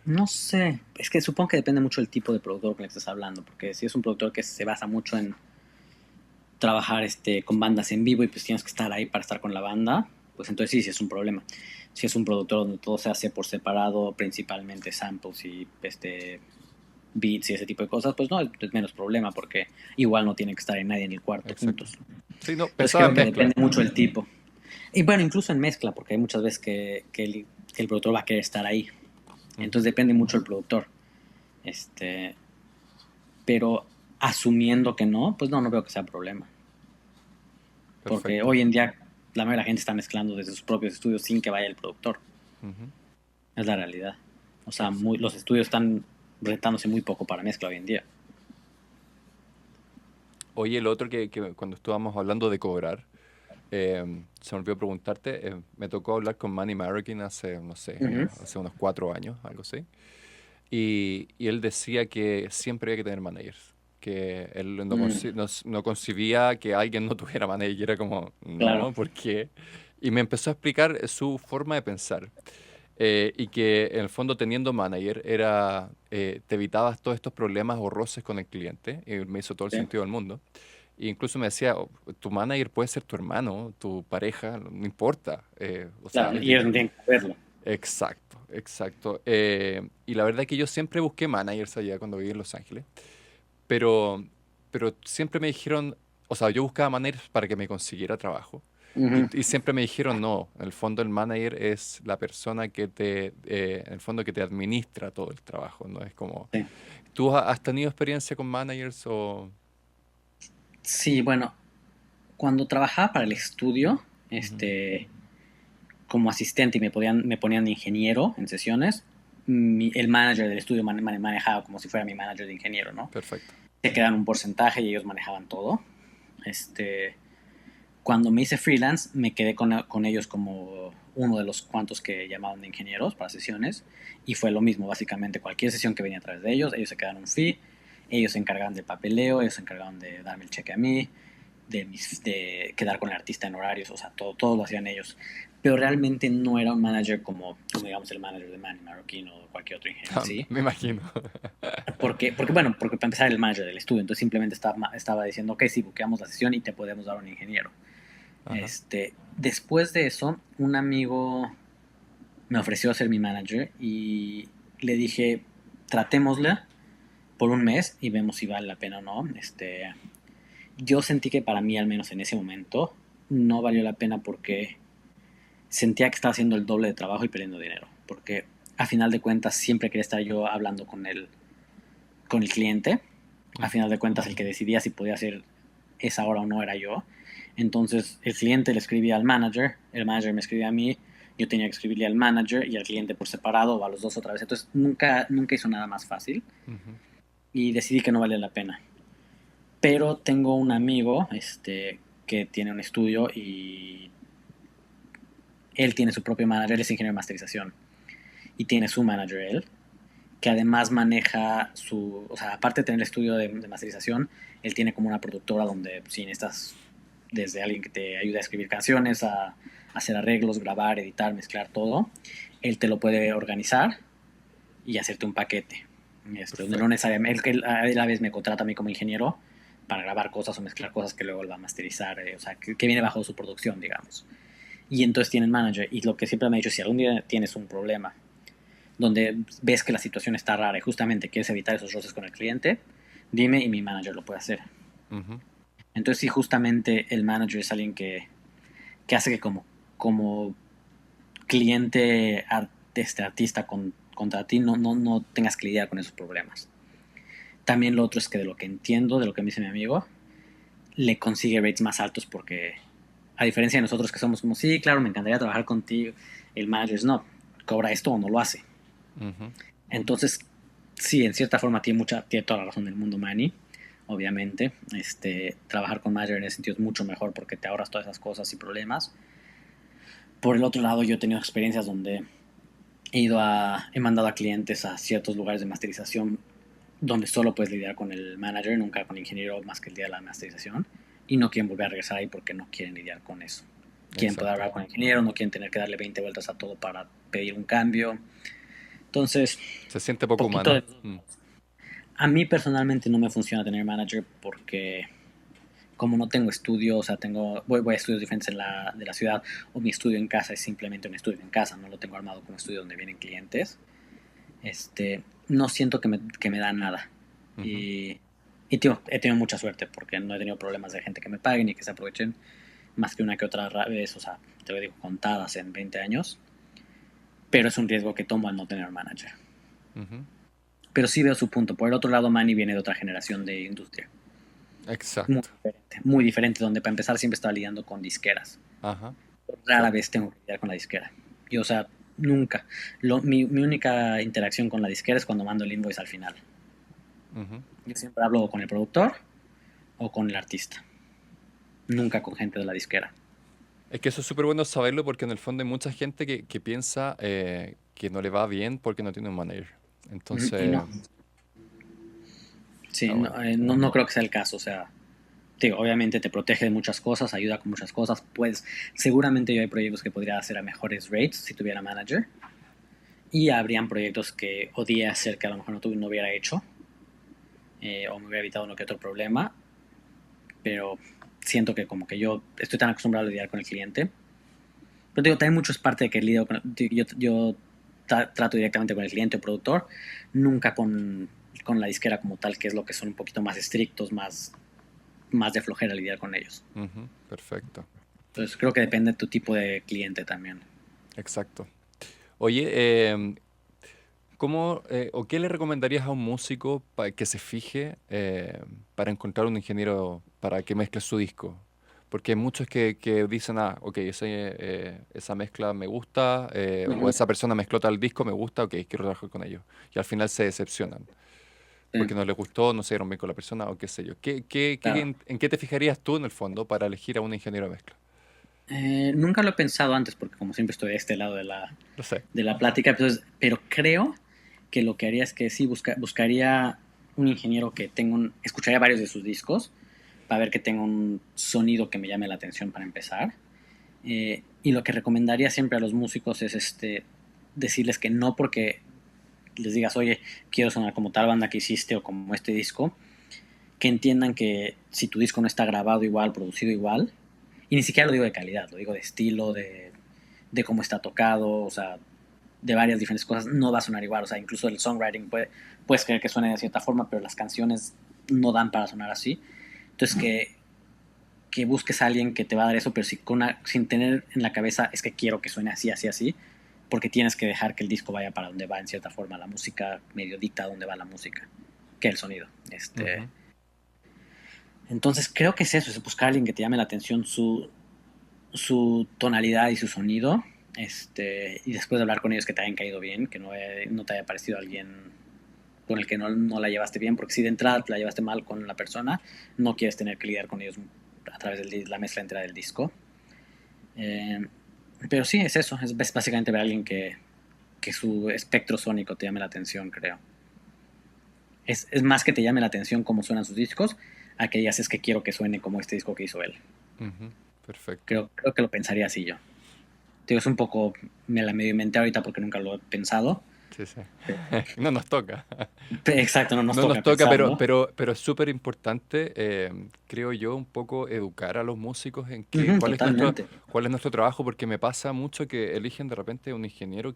no sé, es que supongo que depende mucho del tipo de productor con el que estás hablando, porque si es un productor que se basa mucho en trabajar con bandas en vivo y pues tienes que estar ahí para estar con la banda, pues entonces sí es un problema. Si es un productor donde todo se hace por separado, principalmente samples y beats y ese tipo de cosas, pues no, es menos problema porque igual no tiene que estar en nadie en el cuarto Exacto. juntos. Sí, no, Entonces pensaba creo en que mezcla. depende mucho del tipo. Y bueno, incluso en mezcla, porque hay muchas veces que el productor va a querer estar ahí. Ujú. Entonces depende mucho del productor. Pero asumiendo que no, pues no veo que sea problema. Porque Perfecto. hoy en día la mayoría de la gente está mezclando desde sus propios estudios sin que vaya el productor. Ujú. Es la realidad. O sea, Perfecto. los estudios están rentándose muy poco para mezcla hoy en día. Oye, el otro que cuando estábamos hablando de cobrar, se me olvidó preguntarte, me tocó hablar con Manny Marroquin hace, no sé, Ujú. hace unos 4 años, algo así. Y él decía que siempre hay que tener managers, que él Mm, no concibía que alguien no tuviera manager, y era como, claro. no, ¿por qué? Y me empezó a explicar su forma de pensar. Y que en el fondo teniendo manager te evitabas todos estos problemas o roces con el cliente, y me hizo todo el Sí. sentido del mundo. E incluso me decía, "Oh, tu manager puede ser tu hermano, tu pareja, no importa. O sea, Claro, y ellos no tienen que verlo. exacto, exacto. Y la verdad es que yo siempre busqué managers allá cuando viví en Los Ángeles, pero, pero siempre me dijeron, o sea, yo buscaba managers para que me consiguiera trabajo. Ujú. Y siempre me dijeron, no, en el fondo el manager es la persona en el fondo que te administra todo el trabajo, ¿no? Es como, Sí. ¿tú has tenido experiencia con managers o...? Sí, bueno, cuando trabajaba para el estudio, Ujú. como asistente y me ponían de ingeniero en sesiones, el manager del estudio manejaba como si fuera mi manager de ingeniero, ¿no? Perfecto. Se quedaban un porcentaje y ellos manejaban todo. Este, Cuando me hice freelance, me quedé con ellos como uno de los cuantos que llamaban de ingenieros para sesiones y fue lo mismo, básicamente cualquier sesión que venía a través de ellos se quedaron un fee, ellos se encargaban del papeleo, ellos se encargaban de darme el cheque a mí, de quedar con el artista en horarios, o sea, todo lo hacían ellos. Pero realmente no era un manager como digamos el manager de Manny Marroquín o cualquier otro ingeniero así. Me imagino. Porque para empezar el manager del estudio, entonces simplemente estaba diciendo, ok, sí, buqueamos la sesión y te podemos dar un ingeniero. Ajá. Después de eso, un amigo me ofreció ser mi manager y le dije, tratémosla por un mes y vemos si vale la pena o no. Yo sentí que para mí, al menos en ese momento, no valió la pena porque sentía que estaba haciendo el doble de trabajo y perdiendo dinero. Porque a final de cuentas siempre quería estar yo hablando con el cliente. A Ujú. final de cuentas el que decidía si podía hacer esa hora o no era yo. Entonces el cliente le escribía al manager, el manager me escribía a mí, yo tenía que escribirle al manager y al cliente por separado o a los dos otra vez. Entonces nunca hizo nada más fácil Ujú. y decidí que no valía la pena. Pero tengo un amigo que tiene un estudio y él tiene su propio manager, él es ingeniero de masterización y tiene su manager él, que además maneja o sea, aparte de tener el estudio de masterización, él tiene como una productora donde si necesitas desde alguien que te ayude a escribir canciones, a hacer arreglos, grabar, editar, mezclar todo, él te lo puede organizar y hacerte un paquete. Donde no Perfecto. necesariamente, él a la vez me contrata a mí como ingeniero para grabar cosas o mezclar cosas que luego él va a masterizar, o sea, que viene bajo su producción, digamos. Y entonces tienen manager. Y lo que siempre me ha dicho, si algún día tienes un problema donde ves que la situación está rara y justamente quieres evitar esos roces con el cliente, dime y mi manager lo puede hacer. Ujú. Entonces, sí, justamente el manager es alguien que hace que como cliente artista contra ti no tengas que lidiar con esos problemas. También lo otro es que de lo que entiendo, de lo que me dice mi amigo, le consigue rates más altos porque a diferencia de nosotros que somos como, sí, claro, me encantaría trabajar contigo, el manager es no, cobra esto o no lo hace. Ujú. Entonces, sí, en cierta forma tiene toda la razón del mundo Manny, obviamente. Trabajar con manager en ese sentido es mucho mejor porque te ahorras todas esas cosas y problemas. Por el otro lado, yo he tenido experiencias donde he mandado a clientes a ciertos lugares de masterización donde solo puedes lidiar con el manager, nunca con el ingeniero más que el día de la masterización, y no quieren volver a regresar ahí porque no quieren lidiar con eso. Quieren poder Exacto. hablar con el ingeniero, no quieren tener que darle 20 vueltas a todo para pedir un cambio. Entonces, Se siente poco poquito humano. de... A mí personalmente no me funciona tener manager porque como no tengo estudio, o sea, voy a estudios diferentes de la ciudad, o mi estudio en casa es simplemente un estudio en casa, no lo tengo armado como estudio donde vienen clientes, no siento que me da nada. Ujú. Y, y tío, he tenido mucha suerte porque no he tenido problemas de gente que me pague ni que se aprovechen más que una que otra vez, o sea, te lo digo, contadas en 20 años, pero es un riesgo que tomo al no tener manager. Ujú. Pero sí veo su punto. Por el otro lado, Manny viene de otra generación de industria. Exacto. Muy diferente, donde para empezar siempre estaba lidiando con disqueras. Ajá. Rara vez tengo que lidiar con la disquera. Y o sea, nunca. Mi única interacción con la disquera es cuando mando el invoice al final. Ujú. Yo siempre hablo con el productor o con el artista. Nunca con gente de la disquera. Es que eso es súper bueno saberlo porque en el fondo hay mucha gente que piensa que no le va bien porque no tiene un manager. Y Entonces, no. Sí, está no, bueno. no creo que sea el caso. O sea, digo, obviamente te protege de muchas cosas, ayuda con muchas cosas. Pues seguramente yo hay proyectos que podría hacer a mejores rates si tuviera manager. Y habrían proyectos que odié hacer que a lo mejor no hubiera hecho. O me hubiera evitado uno que otro problema. Pero siento que como que yo estoy tan acostumbrado a lidiar con el cliente. Pero digo, también mucho es parte de que lidio con, yo trato directamente con el cliente o productor, nunca con la disquera como tal, que es lo que son un poquito más estrictos, más de flojera lidiar con ellos. Ujú. Perfecto. Entonces creo que depende de tu tipo de cliente también. Exacto. Oye, ¿cómo o qué le recomendarías a un músico para que se fije para encontrar un ingeniero para que mezcle su disco? Porque hay muchos que dicen, ah, ok, esa mezcla me gusta, o Ujú. esa persona mezcló tal disco, me gusta, ok, quiero trabajar con ellos. Y al final se decepcionan, Sí, porque no les gustó, no se dieron bien con la persona, o qué sé yo. claro. En qué te fijarías tú en el fondo para elegir a un ingeniero de mezcla? Nunca lo he pensado antes, porque como siempre estoy de este lado Lo sé. de la plática, entonces, pero creo que lo que haría es que sí buscaría un ingeniero que escucharía varios de sus discos para ver que tenga un sonido que me llame la atención para empezar. Y lo que recomendaría siempre a los músicos es decirles que no porque les digas, oye, quiero sonar como tal banda que hiciste o como este disco, que entiendan que si tu disco no está grabado igual, producido igual, y ni siquiera lo digo de calidad, lo digo de estilo, de cómo está tocado, o sea, de varias diferentes cosas, no va a sonar igual. O sea, incluso el songwriting puedes creer que suene de cierta forma, pero las canciones no dan para sonar así. Entonces, que busques a alguien que te va a dar eso, pero sin tener en la cabeza es que quiero que suene así, así, así, porque tienes que dejar que el disco vaya para donde va en cierta forma. La música medio dicta dónde va la música, que el sonido. Ujú. Entonces, creo que es eso, es buscar a alguien que te llame la atención su tonalidad y su sonido, y después de hablar con ellos que te hayan caído bien, que no te haya parecido alguien con el que no la llevaste bien, porque si de entrada la llevaste mal con la persona, no quieres tener que lidiar con ellos a través de la mezcla entera del disco. Eh, pero sí, es eso, es básicamente ver a alguien que su espectro sónico te llame la atención, creo. Es más que te llame la atención cómo suenan sus discos, a que digas es que quiero que suene como este disco que hizo él. Ujú. Perfecto. Creo que lo pensaría así yo. Digo, es un poco, me la medio inventé ahorita porque nunca lo he pensado. Sí, sí. Pero, No nos toca. exacto, no nos No nos toca toca, pensarlo. pero es súper importante, creo yo, un poco educar a los músicos en Ujú, totalmente. cuál es nuestro trabajo, porque me pasa mucho que eligen de repente un ingeniero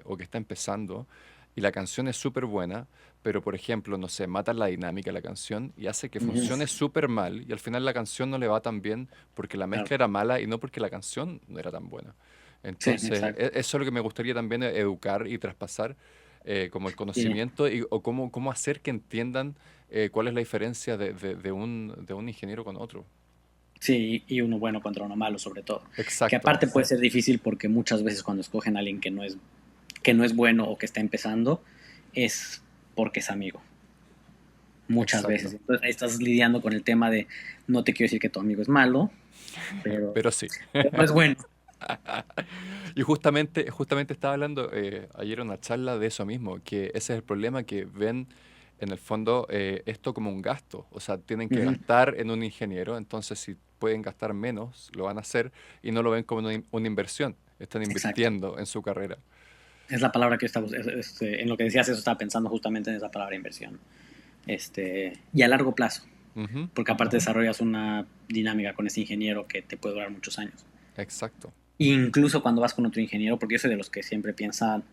o que está empezando y la canción es súper buena, pero por ejemplo, no sé, mata la dinámica de la canción y hace que Ujú, funcione súper mal y al final la canción no le va tan bien porque la claro. mezcla era mala y no porque la canción no era tan buena. Sí, Entonces, exacto. eso es lo que me gustaría también educar y traspasar como el Sí, conocimiento o cómo hacer que entiendan cuál es la diferencia de un ingeniero con otro. sí, y uno bueno contra uno malo, sobre todo. Que Exacto, aparte puede ser difícil porque muchas veces cuando escogen a alguien que no es bueno o que está empezando, es porque es amigo. Muchas veces. exacto. Entonces ahí estás lidiando con el tema de no te quiero decir que tu amigo es malo, pero, Pero sí. pero no es bueno. Y justamente estaba hablando ayer en una charla de eso mismo, que ese es el problema, que ven en el fondo esto como un gasto. O sea, tienen que Ujú, gastar en un ingeniero, entonces si pueden gastar menos, lo van a hacer y no lo ven como una inversión. Están exacto. invirtiendo en su carrera. Es la palabra que estaba, en lo que decías eso estaba pensando justamente en esa palabra inversión. Y a largo plazo, Ujú, porque aparte desarrollas una dinámica con ese ingeniero que te puede durar muchos años. exacto. Incluso cuando vas con otro ingeniero, porque yo soy de los que siempre piensan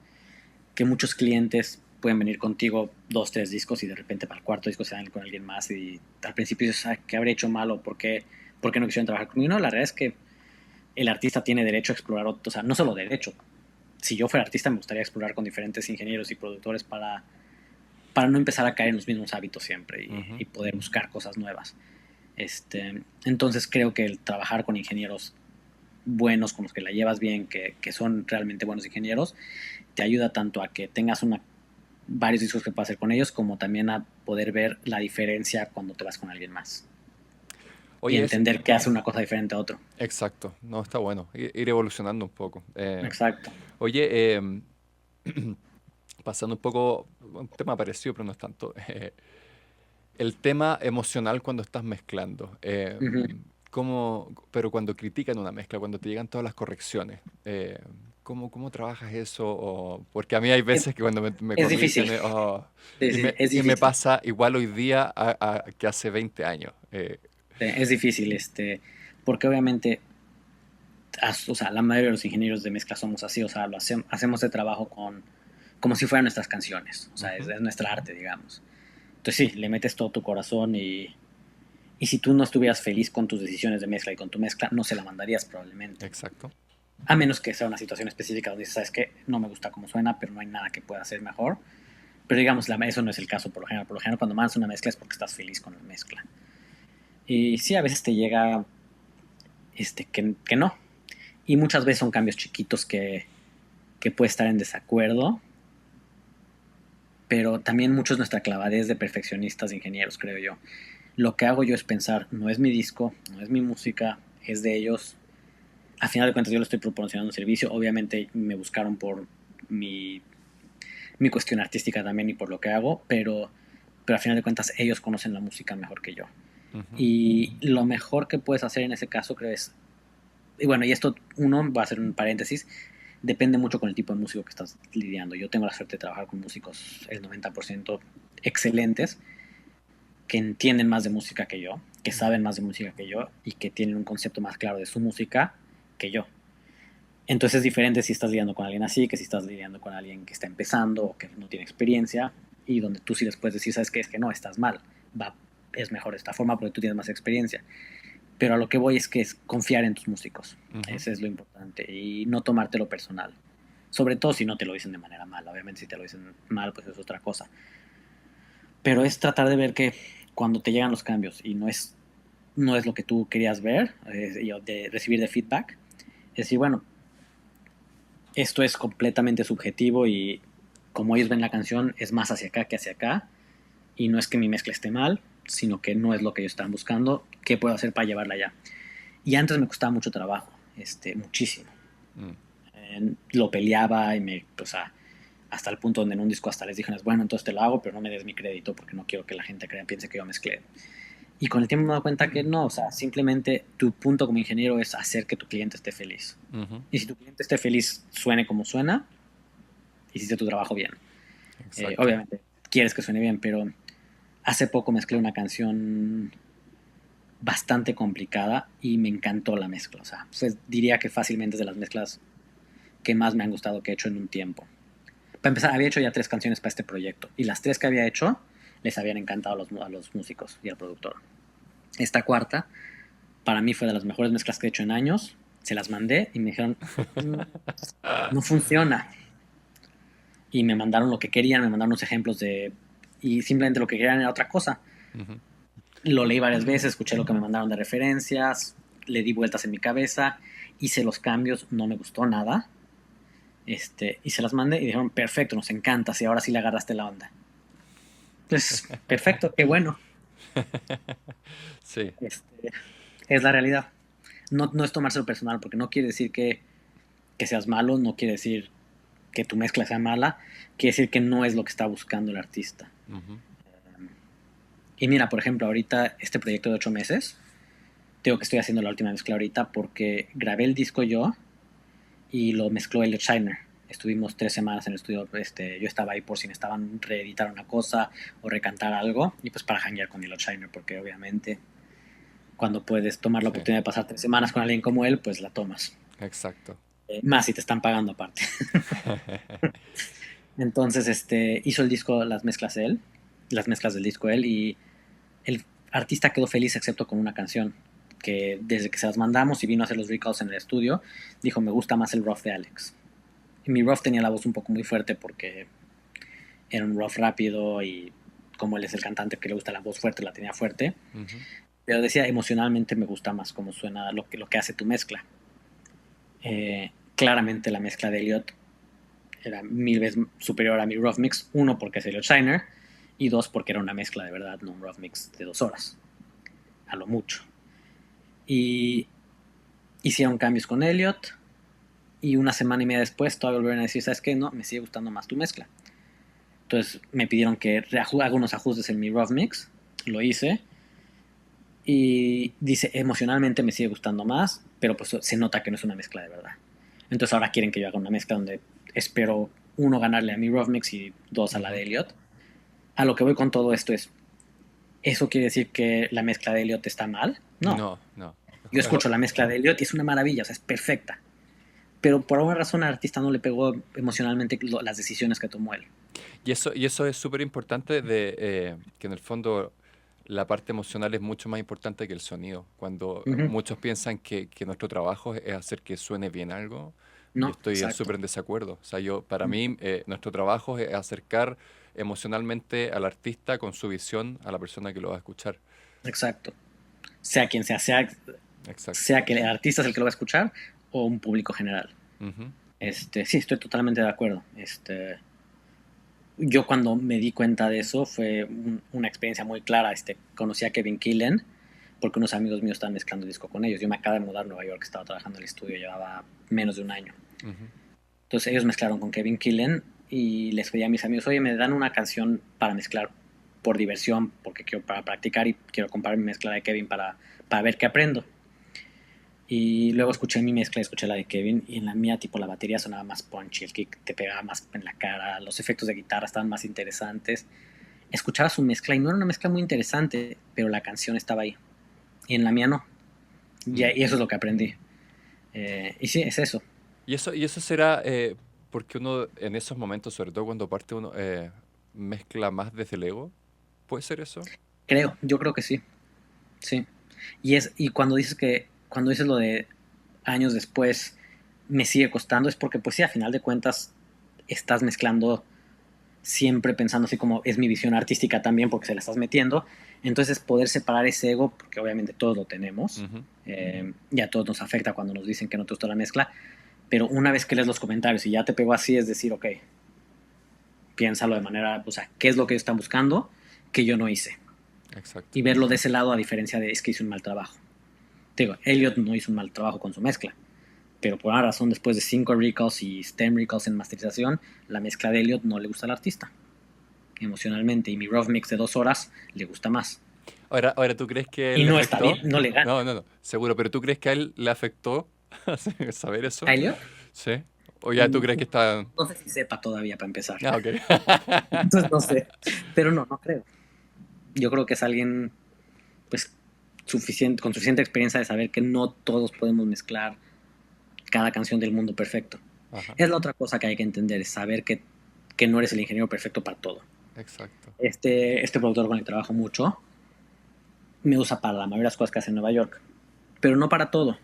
que muchos clientes pueden venir contigo 2, 3 discos y de repente para el cuarto disco se dan con alguien más y al principio dices, "Ay, ¿qué habré hecho mal o por qué no quisieron trabajar conmigo?". No, la realidad es que el artista tiene derecho a explorar, o sea, no solo derecho. Si yo fuera artista me gustaría explorar con diferentes ingenieros y productores para no empezar a caer en los mismos hábitos siempre Ujú. y poder buscar cosas nuevas. Entonces creo que el trabajar con ingenieros buenos, con los que la llevas bien, que son realmente buenos ingenieros, te ayuda tanto a que tengas varios discos que puedas hacer con ellos, como también a poder ver la diferencia cuando te vas con alguien más y Oye, entender que hace una cosa diferente a otro. exacto. No, está bueno. Ir evolucionando un poco. Exacto. Oye, pasando un poco, un tema parecido, pero no es tanto. El tema emocional cuando estás mezclando. Ujú. Pero cuando critican una mezcla, cuando te llegan todas las correcciones, ¿cómo trabajas eso? Porque a mí hay Es, veces que cuando me es corrigen, difícil. Sí, sí, es y me difícil. pasa igual hoy día que hace 20 años. Es difícil, porque obviamente, o sea, la mayoría de los ingenieros de mezcla somos así, o sea, hacemos el trabajo como si fueran nuestras canciones, o sea, es, Ujú, es nuestra arte, digamos. Entonces sí, le metes todo tu corazón y si tú no estuvieras feliz con tus decisiones de mezcla y con tu mezcla, no se la mandarías probablemente. exacto. A menos que sea una situación específica donde dices, ¿sabes qué? No me gusta cómo suena, pero no hay nada que pueda hacer mejor. Pero digamos, eso no es el caso por lo general. Por lo general, cuando mandas una mezcla es porque estás feliz con la mezcla. Y sí, a veces te llega que no. Y muchas veces son cambios chiquitos que puede estar en desacuerdo, pero también mucho es nuestra clavadez de perfeccionistas, de ingenieros, creo yo. Lo que hago yo es pensar, no es mi disco, no es mi música, es de ellos. A final de cuentas yo le estoy proporcionando un servicio. Obviamente me buscaron por mi, mi cuestión artística también y por lo que hago, pero a final de cuentas ellos conocen la música mejor que yo. Ujú, Y lo mejor que puedes hacer en ese caso creo es, y bueno, y esto uno va a hacer un paréntesis, depende mucho con el tipo de músico que estás lidiando. Yo tengo la suerte de trabajar con músicos el 90% excelentes, que entienden más de música que yo, que ujú. saben más de música que yo y que tienen un concepto más claro de su música que yo. Entonces es diferente si estás lidiando con alguien así, que si estás lidiando con alguien que está empezando o que no tiene experiencia y donde tú sí les puedes decir, ¿sabes qué? Es que no, estás mal, es mejor de esta forma porque tú tienes más experiencia. Pero a lo que voy es confiar en tus músicos. Ujú. Eso es lo importante y no tomártelo personal. Sobre todo si no te lo dicen de manera mala. Obviamente si te lo dicen mal, pues es otra cosa. Pero es tratar de ver que cuando te llegan los cambios y no es lo que tú querías ver, y de recibir de feedback, es decir, bueno, esto es completamente subjetivo y como ellos ven la canción es más hacia acá que hacia acá y no es que mi mezcla esté mal, sino que no es lo que ellos están buscando, ¿qué puedo hacer para llevarla allá? Y antes me costaba mucho trabajo, muchísimo. Mm, Lo peleaba o sea, hasta el punto donde en un disco hasta les dije, bueno, entonces te lo hago, pero no me des mi crédito porque no quiero que la gente piense que yo mezclé. Y con el tiempo me he dado cuenta que no, o sea, simplemente tu punto como ingeniero es hacer que tu cliente esté feliz. ujú. Y si tu cliente esté feliz, suene como suena, hiciste tu trabajo bien. Exacto. Obviamente quieres que suene bien, pero hace poco mezclé una canción bastante complicada y me encantó la mezcla. O sea, pues diría que fácilmente es de las mezclas que más me han gustado que he hecho en un tiempo. Para empezar, había hecho ya 3 canciones para este proyecto y las 3 que había hecho les habían encantado a los músicos y al productor. Esta cuarta, para mí fue de las mejores mezclas que he hecho en años. Se las mandé y me dijeron, "Mm, no funciona". Y me mandaron lo que querían, me mandaron unos ejemplos y simplemente lo que querían era otra cosa. Ujú. Lo leí varias veces, escuché lo que me mandaron de referencias, le di vueltas en mi cabeza, hice los cambios, no me gustó nada. Y se las mandé y dijeron, perfecto, nos encanta, si ahora sí le agarraste la onda. Pues, perfecto, qué bueno. Sí. Es la realidad. No es tomárselo personal, porque no quiere decir que que seas malo no quiere decir que tu mezcla sea mala, quiere decir que no es lo que está buscando el artista. Ujú. Y mira, por ejemplo, ahorita este proyecto de 8 meses, tengo que estoy haciendo la última mezcla ahorita porque grabé el disco yo y lo mezcló Elliot Scheiner. Estuvimos 3 semanas en el estudio, yo estaba ahí por si necesitaban reeditar una cosa o recantar algo, y pues para hanguear con Elliot Scheiner, porque obviamente cuando puedes tomar la Sí, oportunidad de pasar 3 semanas con alguien como él, pues la tomas. exacto. Más si te están pagando aparte. Entonces, hizo el disco, las mezclas del disco él, y el artista quedó feliz excepto con una canción, que desde que se las mandamos y vino a hacer los recalls en el estudio, dijo, me gusta más el rough de Alex. Y mi rough tenía la voz un poco muy fuerte porque era un rough rápido y como él es el cantante que le gusta la voz fuerte, la tenía fuerte. Ujú. Pero decía, emocionalmente me gusta más cómo suena lo que hace tu mezcla. Claramente la mezcla de Elliot era 1000 veces superior a mi rough mix. Uno, porque es Elliot Scheiner. Y dos, porque era una mezcla de verdad, no un rough mix de 2 horas. A lo mucho. Y hicieron cambios con Elliot. Y una semana y media después todavía volvieron a decir, ¿sabes qué? No, me sigue gustando más tu mezcla. Entonces me pidieron que haga unos ajustes en mi rough mix. Lo hice. Y dice, emocionalmente me sigue gustando más, pero pues se nota que no es una mezcla de verdad. Entonces ahora quieren que yo haga una mezcla donde espero, uno, ganarle a mi rough mix y dos, a la de Ujú. Elliot. A lo que voy con todo esto es, ¿eso quiere decir que la mezcla de Elliot está mal? No. No, no. Yo escucho la mezcla de Elliot y es una maravilla, o sea, es perfecta. Pero por alguna razón al artista no le pegó emocionalmente las decisiones que tomó él. Y eso es súper importante de que en el fondo la parte emocional es mucho más importante que el sonido. Cuando Ujú. muchos piensan que nuestro trabajo es hacer que suene bien algo, yo No, estoy exacto. súper en desacuerdo. O sea, para Mm, mí, nuestro trabajo es acercar emocionalmente al artista con su visión a la persona que lo va a escuchar. exacto. Sea quien sea, sea, Exacto. sea que el artista es el que lo va a escuchar o un público general. Ujú. Sí, estoy totalmente de acuerdo. Yo cuando me di cuenta de eso fue una experiencia muy clara. Conocí a Kevin Killen porque unos amigos míos estaban mezclando disco con ellos. Yo me acabo de mudar a Nueva York, estaba trabajando en el estudio, llevaba menos de un año. Ujú. Entonces ellos mezclaron con Kevin Killen y les pedí a mis amigos, oye, me dan una canción para mezclar por diversión, porque quiero para practicar y quiero comparar mi mezcla de Kevin para ver qué aprendo. Y luego escuché mi mezcla, escuché la de Kevin, y en la mía, tipo, la batería sonaba más punchy, el kick te pegaba más en la cara, los efectos de guitarra estaban más interesantes. Escuchaba su mezcla y no era una mezcla muy interesante, pero la canción estaba ahí. Y en la mía no. Mm. Y eso es lo que aprendí. Y sí, es eso. Y eso será porque uno en esos momentos, sobre todo cuando parte uno, mezcla más desde el ego. ¿Puede ser eso? Yo creo que sí. Sí. Y cuando dices lo de años después me sigue costando, es porque pues sí, a final de cuentas estás mezclando siempre pensando así como es mi visión artística también porque se la estás metiendo. Entonces poder separar ese ego, porque obviamente todos lo tenemos, Ujú. y a todos nos afecta cuando nos dicen que no te gustó la mezcla, pero una vez que lees los comentarios y ya te pegó así, es decir, ok, piénsalo de manera, o sea, ¿qué es lo que ellos están buscando que yo no hice? Exacto. Y verlo de ese lado a diferencia de es que hice un mal trabajo. Te digo, Elliot no hizo un mal trabajo con su mezcla, pero por una razón, después de 5 recalls y 10 recalls en masterización, la mezcla de Elliot no le gusta al artista emocionalmente, y mi rough mix de 2 horas le gusta más. Ahora, ¿tú crees que a él Y le no está bien, afectó? no le gana. No, no, no, seguro, pero ¿tú crees que a él le afectó saber ¿A eso? Elliot? ¿Sí? ¿O ya tú crees que está... No sé si sepa todavía para empezar. Ah, ok. Entonces no sé. Pero no creo. Yo creo que es alguien pues con suficiente experiencia de saber que no todos podemos mezclar cada canción del mundo perfecto. Ajá, Es la otra cosa que hay que entender, es saber que no eres el ingeniero perfecto para todo. exacto. Este productor con el que trabajo mucho me usa para la mayoría de las cosas que hace en Nueva York, pero no para todo.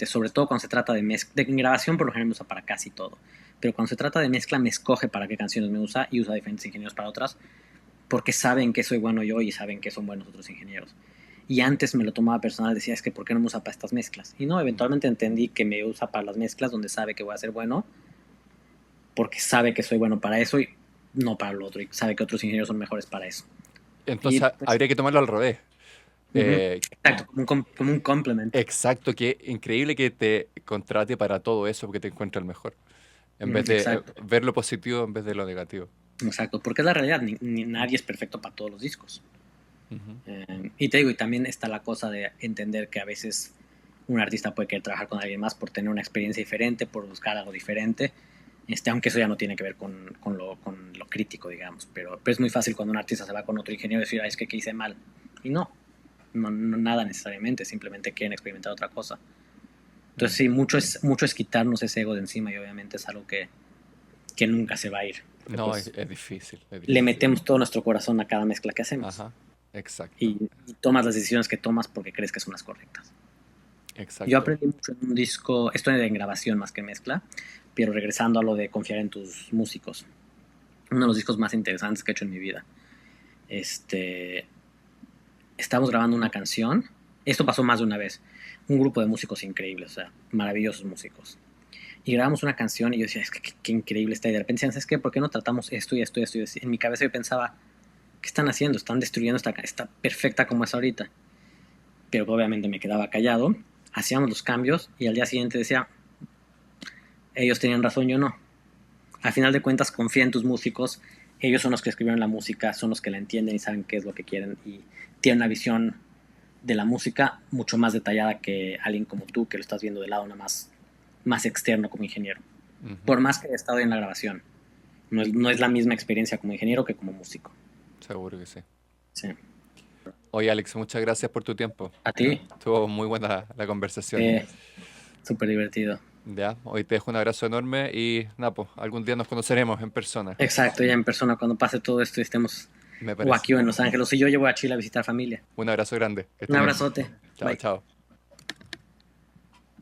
Sobre todo cuando se trata de grabación, por lo general me usa para casi todo. Pero cuando se trata de mezcla, me escoge para qué canciones me usa y usa diferentes ingenieros para otras, porque saben que soy bueno yo y saben que son buenos otros ingenieros. Y antes me lo tomaba personal, decía, es que ¿por qué no me usa para estas mezclas? Y no, Mm. eventualmente entendí que me usa para las mezclas donde sabe que voy a ser bueno, porque sabe que soy bueno para eso y no para lo otro, y sabe que otros ingenieros son mejores para eso. Y Entonces pues habría que tomarlo al revés. Ujú. Eh, Exacto, como un complement. exacto, que increíble que te contrate para todo eso porque te encuentra el mejor. En vez de Exacto, ver lo positivo en vez de lo negativo. exacto, porque es la realidad, nadie es perfecto para todos los discos. Ujú. Y te digo, y también está la cosa de entender que a veces un artista puede querer trabajar con alguien más por tener una experiencia diferente, por buscar algo diferente, aunque eso ya no tiene que ver con lo crítico, digamos, pero es muy fácil cuando un artista se va con otro ingeniero y decir, es que hice mal. Y no, nada necesariamente, simplemente quieren experimentar otra cosa. Entonces sí, mucho es quitarnos ese ego de encima y obviamente es algo que nunca se va a ir, porque No, pues es difícil, es le difícil. metemos todo nuestro corazón a cada mezcla que hacemos Ajá, exacto, y tomas las decisiones que tomas porque crees que son las correctas. Yo exacto. aprendí mucho en un disco, esto en grabación más que mezcla, pero regresando a lo de confiar en tus músicos. Uno de los discos más interesantes que he hecho en mi vida. Este, Estábamos grabando una canción, esto pasó más de una vez, un grupo de músicos increíbles, o sea, maravillosos músicos. Y grabamos una canción y yo decía, es que qué increíble está. Y de repente decían, ¿sabes qué? ¿Por qué no tratamos esto y esto y esto? Y en mi cabeza yo pensaba, ¿qué están haciendo? Están destruyendo esta perfecta como es ahorita. Pero obviamente me quedaba callado, hacíamos los cambios y al día siguiente decía, ellos tenían razón, yo no. Al final de cuentas, confía en tus músicos, ellos son los que escribieron la música, son los que la entienden y saben qué es lo que quieren y tienen una visión de la música mucho más detallada que alguien como tú, que lo estás viendo de lado nada más externo como ingeniero. Ujú. Por más que haya estado en la grabación, no es la misma experiencia como ingeniero que como músico. Seguro que sí. Sí. Oye, Alex, muchas gracias por tu tiempo. A ti, Estuvo muy buena la conversación. súper divertido. Ya, hoy te dejo un abrazo enorme y nada, pues, algún día nos conoceremos en persona. Exacto, ya en persona, cuando pase todo esto y estemos Me o parece. aquí o en Los Ángeles, y yo llevo a Chile a visitar familia. Un abrazo grande. Que Un estés bien. abrazote. Chao, Bye. chao.